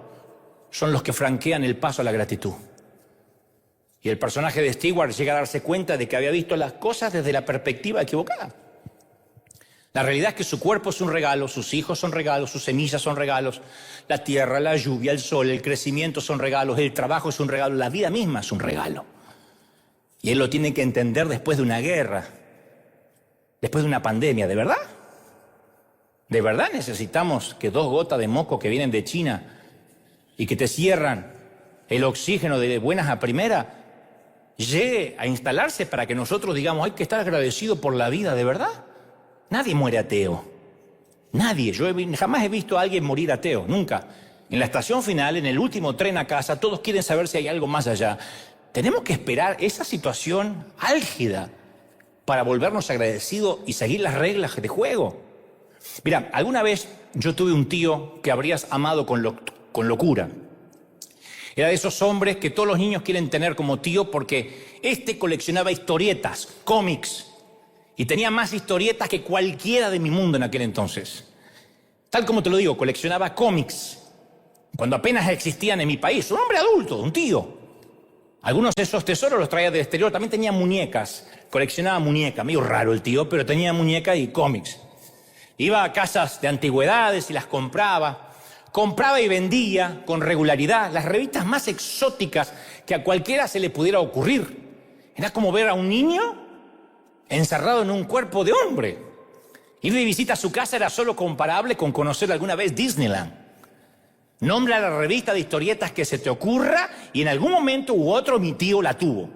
son los que franquean el paso a la gratitud. Y el personaje de Stewart llega a darse cuenta de que había visto las cosas desde la perspectiva equivocada. La realidad es que su cuerpo es un regalo, sus hijos son regalos, sus semillas son regalos, la tierra, la lluvia, el sol, el crecimiento son regalos, el trabajo es un regalo, la vida misma es un regalo. Y él lo tiene que entender después de una guerra, después de una pandemia. ¿De verdad? ¿De verdad necesitamos que 2 gotas de moco que vienen de China y que te cierran el oxígeno de buenas a primera llegue a instalarse para que nosotros digamos hay que estar agradecido por la vida? ¿De verdad? Nadie muere ateo. Nadie. Yo jamás he visto a alguien morir ateo. Nunca. En la estación final, en el último tren a casa, todos quieren saber si hay algo más allá. Tenemos que esperar esa situación álgida para volvernos agradecidos y seguir las reglas de juego. Mira, alguna vez yo tuve un tío que habrías amado con locura. Era de esos hombres que todos los niños quieren tener como tío porque coleccionaba historietas, cómics, y tenía más historietas que cualquiera de mi mundo en aquel entonces. Tal como te lo digo, coleccionaba cómics cuando apenas existían en mi país. Un hombre adulto, un tío. Algunos de esos tesoros los traía del exterior. También tenía muñecas, coleccionaba muñecas. Medio raro el tío, pero tenía muñecas y cómics. Iba a casas de antigüedades y las compraba. Compraba y vendía con regularidad las revistas más exóticas que a cualquiera se le pudiera ocurrir. Era como ver a un niño encerrado en un cuerpo de hombre. Ir de visita a su casa era solo comparable con conocer alguna vez Disneyland. Nombra la revista de historietas que se te ocurra y en algún momento u otro mi tío la tuvo.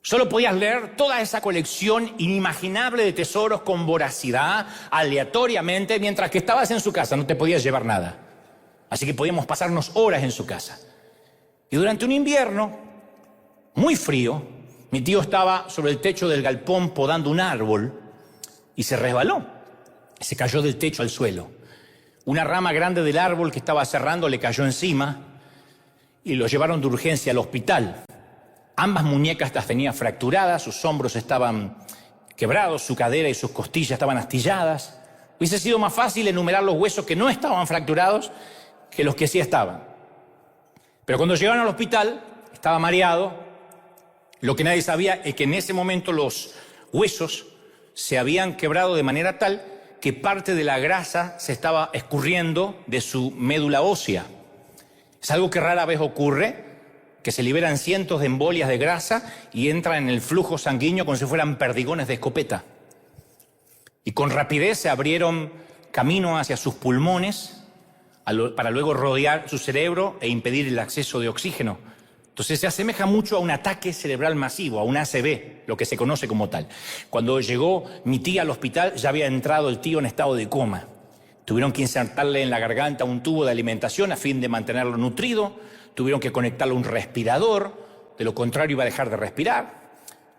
Solo podías leer toda esa colección inimaginable de tesoros con voracidad, aleatoriamente, mientras que estabas en su casa, no te podías llevar nada. Así que podíamos pasarnos horas en su casa. Y durante un invierno muy frío, mi tío estaba sobre el techo del galpón podando un árbol y se resbaló. Se cayó del techo al suelo. Una rama grande del árbol que estaba cerrando le cayó encima y lo llevaron de urgencia al hospital. Ambas muñecas las tenía fracturadas, sus hombros estaban quebrados, su cadera y sus costillas estaban astilladas. Hubiese sido más fácil enumerar los huesos que no estaban fracturados que los que sí estaban. Pero cuando llegaron al hospital, estaba mareado. Lo que nadie sabía es que en ese momento los huesos se habían quebrado de manera tal que parte de la grasa se estaba escurriendo de su médula ósea. Es algo que rara vez ocurre, que se liberan cientos de embolias de grasa y entran en el flujo sanguíneo como si fueran perdigones de escopeta. Y con rapidez se abrieron camino hacia sus pulmones para luego rodear su cerebro e impedir el acceso de oxígeno. Entonces se asemeja mucho a un ataque cerebral masivo, a un ACV, lo que se conoce como tal. Cuando llegó mi tía al hospital ya había entrado el tío en estado de coma. Tuvieron que insertarle en la garganta un tubo de alimentación a fin de mantenerlo nutrido. Tuvieron que conectarle a un respirador, de lo contrario iba a dejar de respirar.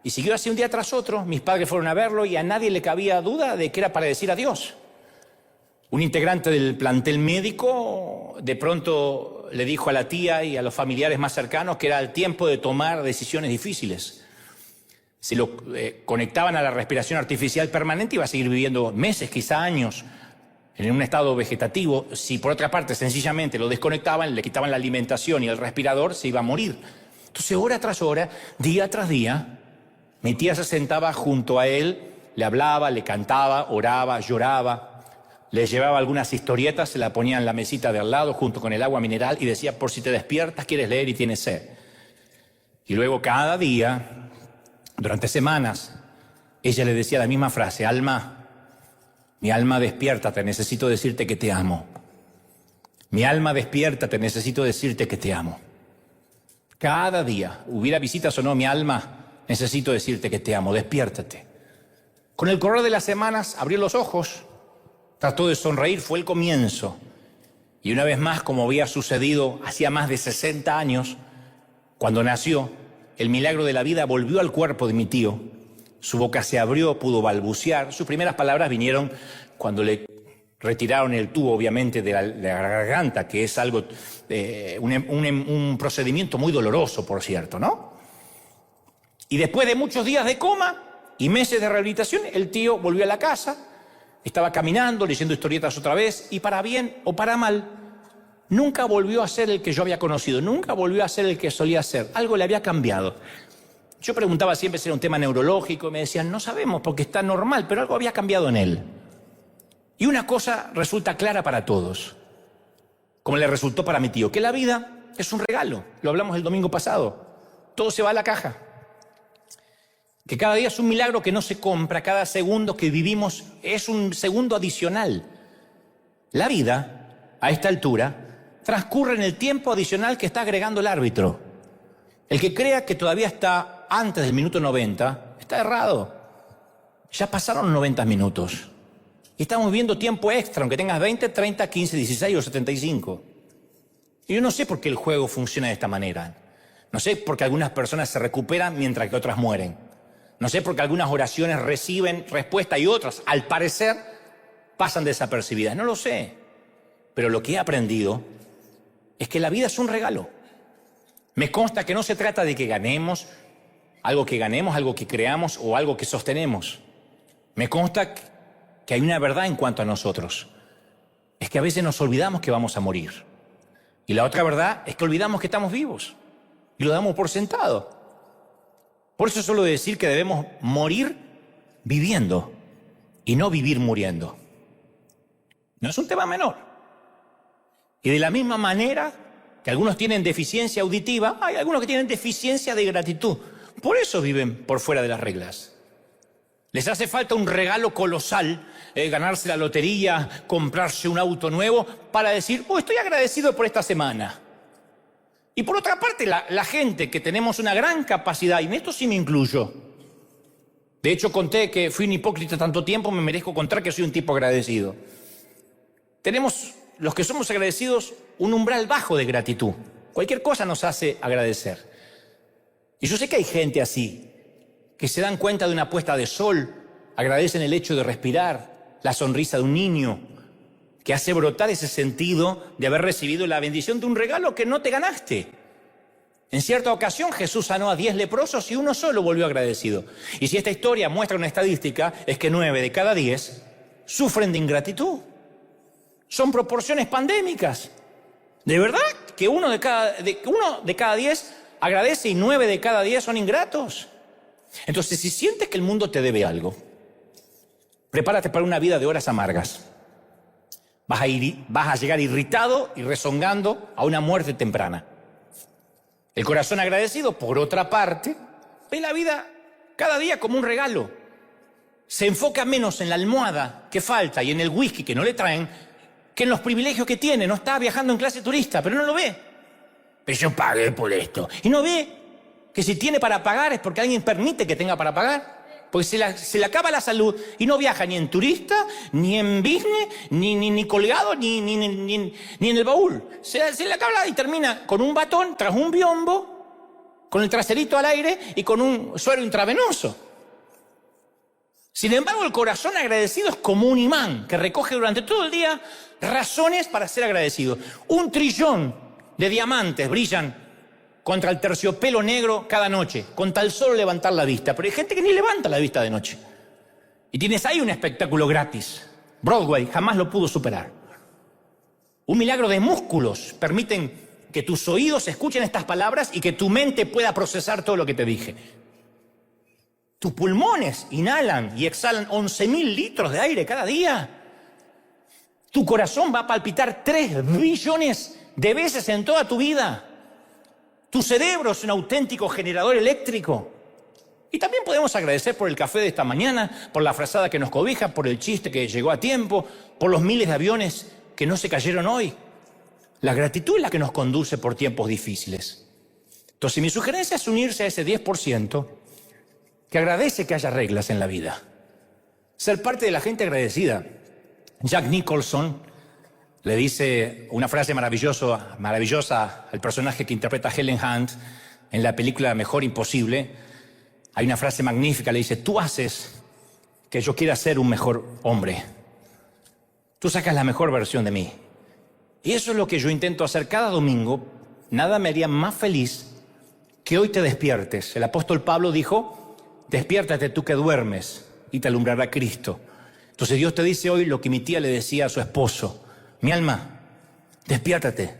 Y siguió así un día tras otro. Mis padres fueron a verlo y a nadie le cabía duda de que era para decir adiós. Un integrante del plantel médico de pronto le dijo a la tía y a los familiares más cercanos que era el tiempo de tomar decisiones difíciles. Si lo conectaban a la respiración artificial permanente, iba a seguir viviendo meses, quizá años, en un estado vegetativo. Si por otra parte sencillamente lo desconectaban, le quitaban la alimentación y el respirador, se iba a morir. Entonces, hora tras hora, día tras día, mi tía se sentaba junto a él, le hablaba, le cantaba, oraba, lloraba. Le llevaba algunas historietas, se la ponía en la mesita de al lado junto con el agua mineral y decía, por si te despiertas, quieres leer y tienes sed. Y luego cada día, durante semanas, ella le decía la misma frase, Alma, Mi alma, despiértate, necesito decirte que te amo. Mi alma, despiértate, necesito decirte que te amo. Cada día, hubiera visitas o no, mi alma, necesito decirte que te amo, despiértate. Con el correr de las semanas, abrió los ojos, trató de sonreír, fue el comienzo. Y una vez más, como había sucedido hacía más de 60 años, cuando nació, el milagro de la vida volvió al cuerpo de mi tío. Su boca se abrió, pudo balbucear. Sus primeras palabras vinieron cuando le retiraron el tubo, obviamente, de la garganta, que es algo, un procedimiento muy doloroso, por cierto, ¿no? Y después de muchos días de coma y meses de rehabilitación, el tío volvió a la casa, estaba caminando, leyendo historietas otra vez, y para bien o para mal, nunca volvió a ser el que yo había conocido, nunca volvió a ser el que solía ser. Algo le había cambiado. Yo preguntaba siempre si era un tema neurológico, y me decían, no sabemos porque está normal, pero algo había cambiado en él. Y una cosa resulta clara para todos, como le resultó para mi tío, que la vida es un regalo. Lo hablamos el domingo pasado. Todo se va a la caja. Que cada día es un milagro que no se compra, cada segundo que vivimos es un segundo adicional. La vida, a esta altura, transcurre en el tiempo adicional que está agregando el árbitro. El que crea que todavía está antes del minuto 90, está errado. Ya pasaron 90 minutos. Y estamos viendo tiempo extra, aunque tengas 20, 30, 15, 16 o 75. Y yo no sé por qué el juego funciona de esta manera. No sé por qué algunas personas se recuperan mientras que otras mueren. No sé por qué algunas oraciones reciben respuesta y otras, al parecer, pasan desapercibidas. No lo sé. Pero lo que he aprendido es que la vida es un regalo. Me consta que no se trata de que ganemos, algo que creamos o algo que sostenemos. Me consta que hay una verdad en cuanto a nosotros. Es que a veces nos olvidamos que vamos a morir. Y la otra verdad es que olvidamos que estamos vivos. Y lo damos por sentado. Por eso suelo decir que debemos morir viviendo y no vivir muriendo. No es un tema menor. Y de la misma manera que algunos tienen deficiencia auditiva, hay algunos que tienen deficiencia de gratitud. Por eso viven por fuera de las reglas. Les hace falta un regalo colosal, ganarse la lotería, comprarse un auto nuevo, para decir, estoy agradecido por esta semana. Y por otra parte, la gente que tenemos una gran capacidad, y en esto sí me incluyo. De hecho, conté que fui un hipócrita tanto tiempo, me merezco contar que soy un tipo agradecido. Tenemos, los que somos agradecidos, un umbral bajo de gratitud. Cualquier cosa nos hace agradecer. Y yo sé que hay gente así, que se dan cuenta de una puesta de sol, agradecen el hecho de respirar, la sonrisa de un niño, que hace brotar ese sentido de haber recibido la bendición de un regalo que no te ganaste. En cierta ocasión Jesús sanó a 10 leprosos y uno solo volvió agradecido. Y si esta historia muestra una estadística, es que 9 de cada 10 sufren de ingratitud. Son proporciones pandémicas. ¿De verdad que uno de cada 10 agradece y 9 de cada 10 son ingratos? Entonces, si sientes que el mundo te debe algo, prepárate para una vida de horas amargas. Vas a llegar irritado y rezongando a una muerte temprana. El corazón agradecido, por otra parte, ve la vida cada día como un regalo. Se enfoca menos en la almohada que falta y en el whisky que no le traen que en los privilegios que tiene. No está viajando en clase turista, pero no lo ve. Pero yo pagué por esto. Y no ve que si tiene para pagar es porque alguien permite que tenga para pagar. Porque se le acaba la salud y no viaja ni en turista, ni en business, ni colgado, ni en el baúl. Se le acaba y termina con un batón tras un biombo, con el traserito al aire y con un suero intravenoso. Sin embargo, el corazón agradecido es como un imán que recoge durante todo el día razones para ser agradecido. 1 trillón de diamantes brillan contra el terciopelo negro cada noche, con tal solo levantar la vista. Pero hay gente que ni levanta la vista de noche. Y tienes ahí un espectáculo gratis. Broadway jamás lo pudo superar. Un milagro de músculos permiten que tus oídos escuchen estas palabras y que tu mente pueda procesar todo lo que te dije. Tus pulmones inhalan y exhalan 11.000 litros de aire cada día. Tu corazón va a palpitar 3 billones de veces en toda tu vida. Tu cerebro es un auténtico generador eléctrico. Y también podemos agradecer por el café de esta mañana, por la frazada que nos cobija, por el chiste que llegó a tiempo, por los miles de aviones que no se cayeron hoy. La gratitud es la que nos conduce por tiempos difíciles. Entonces, mi sugerencia es unirse a ese 10% que agradece que haya reglas en la vida. Ser parte de la gente agradecida. Jack Nicholson le dice una frase maravillosa al personaje que interpreta Helen Hunt en la película Mejor Imposible. Hay una frase magnífica, le dice: tú haces que yo quiera ser un mejor hombre. Tú sacas la mejor versión de mí. Y eso es lo que yo intento hacer cada domingo. Nada me haría más feliz que hoy te despiertes. El apóstol Pablo dijo: despiértate tú que duermes y te alumbrará Cristo. Entonces Dios te dice hoy lo que mi tía le decía a su esposo: mi alma, despiértate.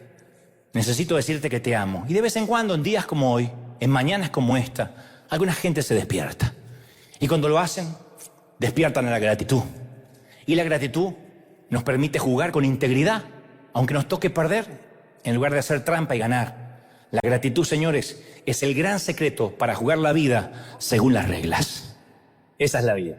Necesito decirte que te amo. Y de vez en cuando, en días como hoy, en mañanas como esta, alguna gente se despierta. Y cuando lo hacen, despiertan a la gratitud. Y la gratitud nos permite jugar con integridad, aunque nos toque perder, en lugar de hacer trampa y ganar. La gratitud, señores, es el gran secreto para jugar la vida según las reglas. Esa es la vida.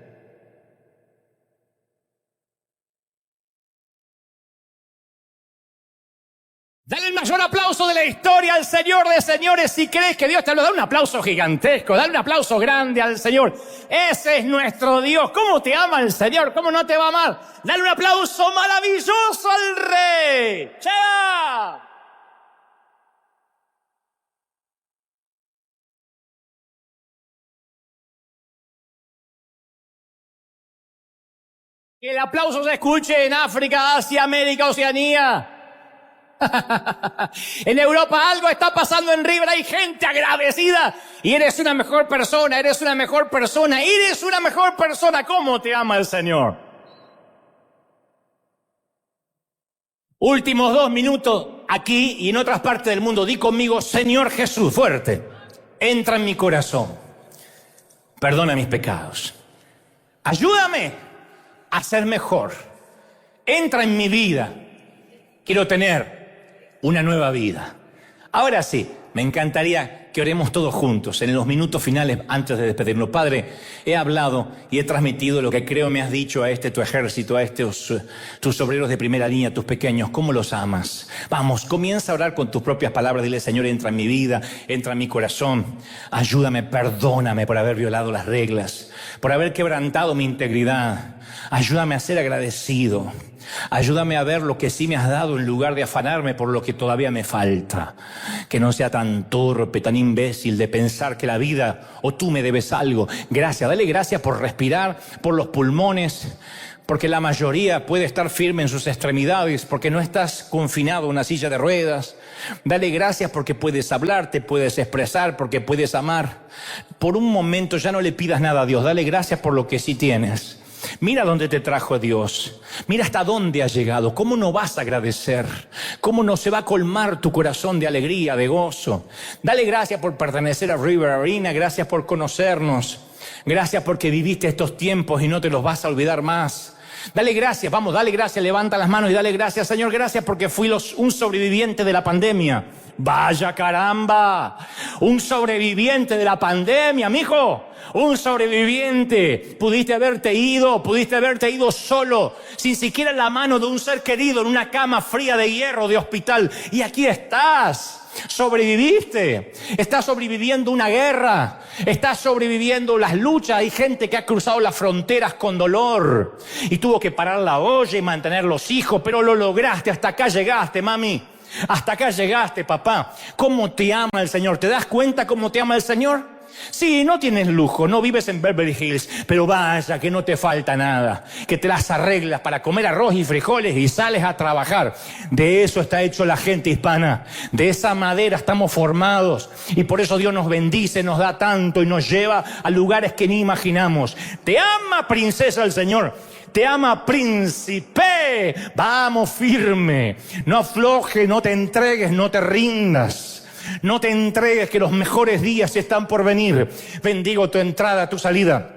Dale el mayor aplauso de la historia al Señor de señores. Si crees que Dios te lo da, un aplauso gigantesco. Dale un aplauso grande al Señor. Ese es nuestro Dios. ¿Cómo te ama el Señor? ¿Cómo no te va a amar? Dale un aplauso maravilloso al Rey. ¡Chao! Que el aplauso se escuche en África, Asia, América, Oceanía. En Europa algo está pasando en River, hay gente agradecida y eres una mejor persona, eres una mejor persona, eres una mejor persona. ¿Cómo te ama el Señor? Últimos 2 minutos aquí y en otras partes del mundo. Di conmigo: Señor Jesús, fuerte, entra en mi corazón, perdona mis pecados, ayúdame a ser mejor, entra en mi vida, quiero tener una nueva vida. Ahora sí, me encantaría que oremos todos juntos en los minutos finales antes de despedirnos. Padre, he hablado y he transmitido lo que creo me has dicho a tu ejército, a tus obreros de primera línea, tus pequeños. ¿Cómo los amas? Vamos, comienza a orar con tus propias palabras. Dile: Señor, entra en mi vida, entra en mi corazón. Ayúdame, perdóname por haber violado las reglas, por haber quebrantado mi integridad. Ayúdame a ser agradecido. Ayúdame a ver lo que sí me has dado en lugar de afanarme por lo que todavía me falta. Que no sea tan torpe, tan imbécil de pensar que la vida o tú me debes algo. Gracias, dale gracias por respirar, por los pulmones, porque la mayoría puede estar firme en sus extremidades, porque no estás confinado en una silla de ruedas. Dale gracias porque puedes hablar, te puedes expresar, porque puedes amar. Por un momento ya no le pidas nada a Dios, dale gracias por lo que sí tienes. Mira dónde te trajo Dios. Mira hasta dónde has llegado. ¿Cómo no vas a agradecer? ¿Cómo no se va a colmar tu corazón de alegría, de gozo? Dale gracias por pertenecer a River Arena. Gracias por conocernos. Gracias porque viviste estos tiempos y no te los vas a olvidar más. Dale gracias, vamos, dale gracias. Levanta las manos y dale gracias. Señor, gracias porque fui un sobreviviente de la pandemia. Vaya caramba, un sobreviviente de la pandemia, mijo. Un sobreviviente. Pudiste haberte ido solo, sin siquiera la mano de un ser querido, en una cama fría de hierro de hospital. Y aquí estás. Sobreviviste. Estás sobreviviendo una guerra. Estás sobreviviendo las luchas. Hay gente que ha cruzado las fronteras con dolor y tuvo que parar la olla y mantener los hijos, pero lo lograste. Hasta acá llegaste, mami. Hasta acá llegaste, papá. ¿Cómo te ama el Señor? ¿Te das cuenta cómo te ama el Señor? Sí, no tienes lujo, no vives en Beverly Hills, pero vaya que no te falta nada, que te las arreglas para comer arroz y frijoles y sales a trabajar. De eso está hecho la gente hispana, de esa madera estamos formados y por eso Dios nos bendice, nos da tanto y nos lleva a lugares que ni imaginamos. Te ama, princesa, el Señor. Te ama, príncipe. Vamos firme, no aflojes, no te entregues, no te rindas. No te entregues, que los mejores días están por venir. Bendigo tu entrada, tu salida,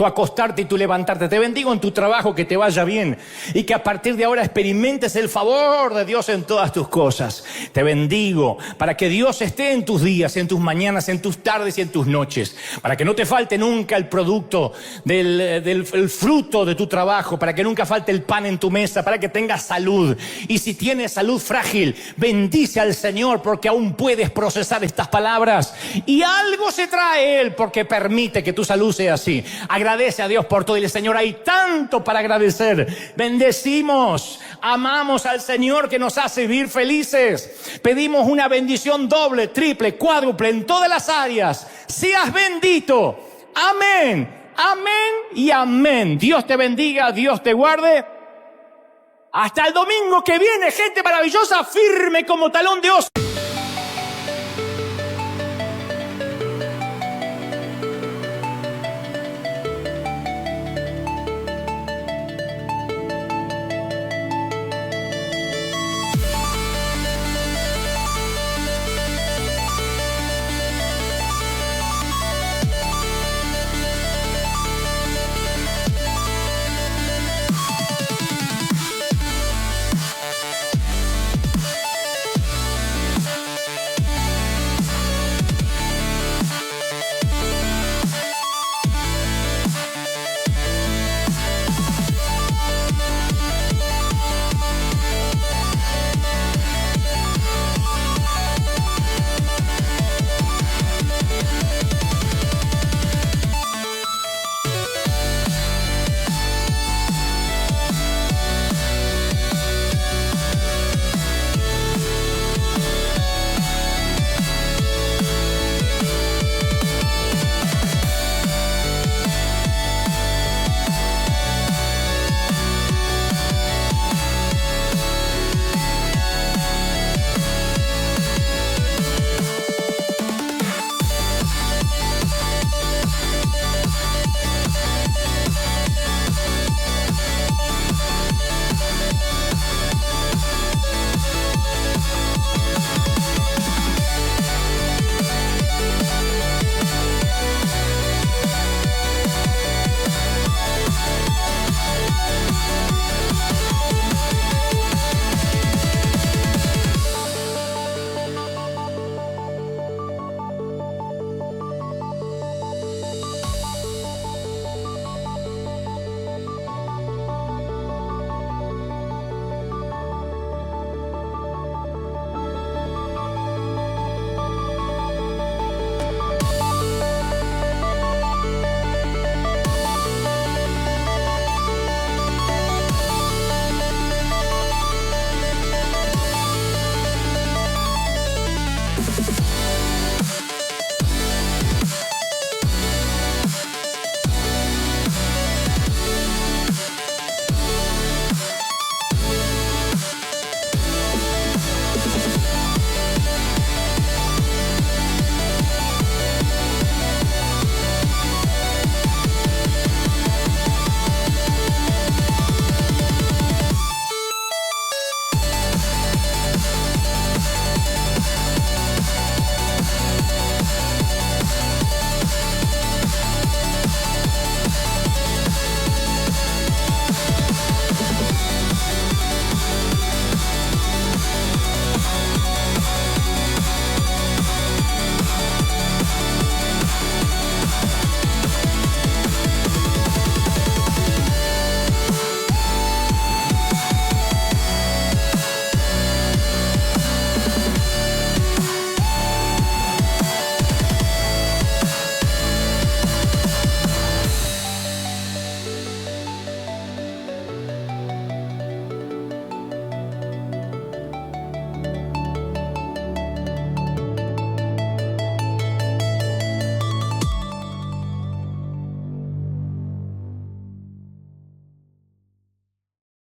tu acostarte y tu levantarte. Te bendigo en tu trabajo, que te vaya bien y que a partir de ahora experimentes el favor de Dios en todas tus cosas. Te bendigo para que Dios esté en tus días, en tus mañanas, en tus tardes y en tus noches, para que no te falte nunca el producto el fruto de tu trabajo, para que nunca falte el pan en tu mesa, para que tengas salud. Y si tienes salud frágil, bendice al Señor, porque aún puedes procesar estas palabras y algo se trae Él porque permite que tu salud sea así. Agradece a Dios por todo y dile: Señor, hay tanto para agradecer. Bendecimos, amamos al Señor que nos hace vivir felices. Pedimos una bendición doble, triple, cuádruple en todas las áreas. Seas bendito. Amén, amén y amén. Dios te bendiga, Dios te guarde. Hasta el domingo que viene, gente maravillosa, firme como talón de oso.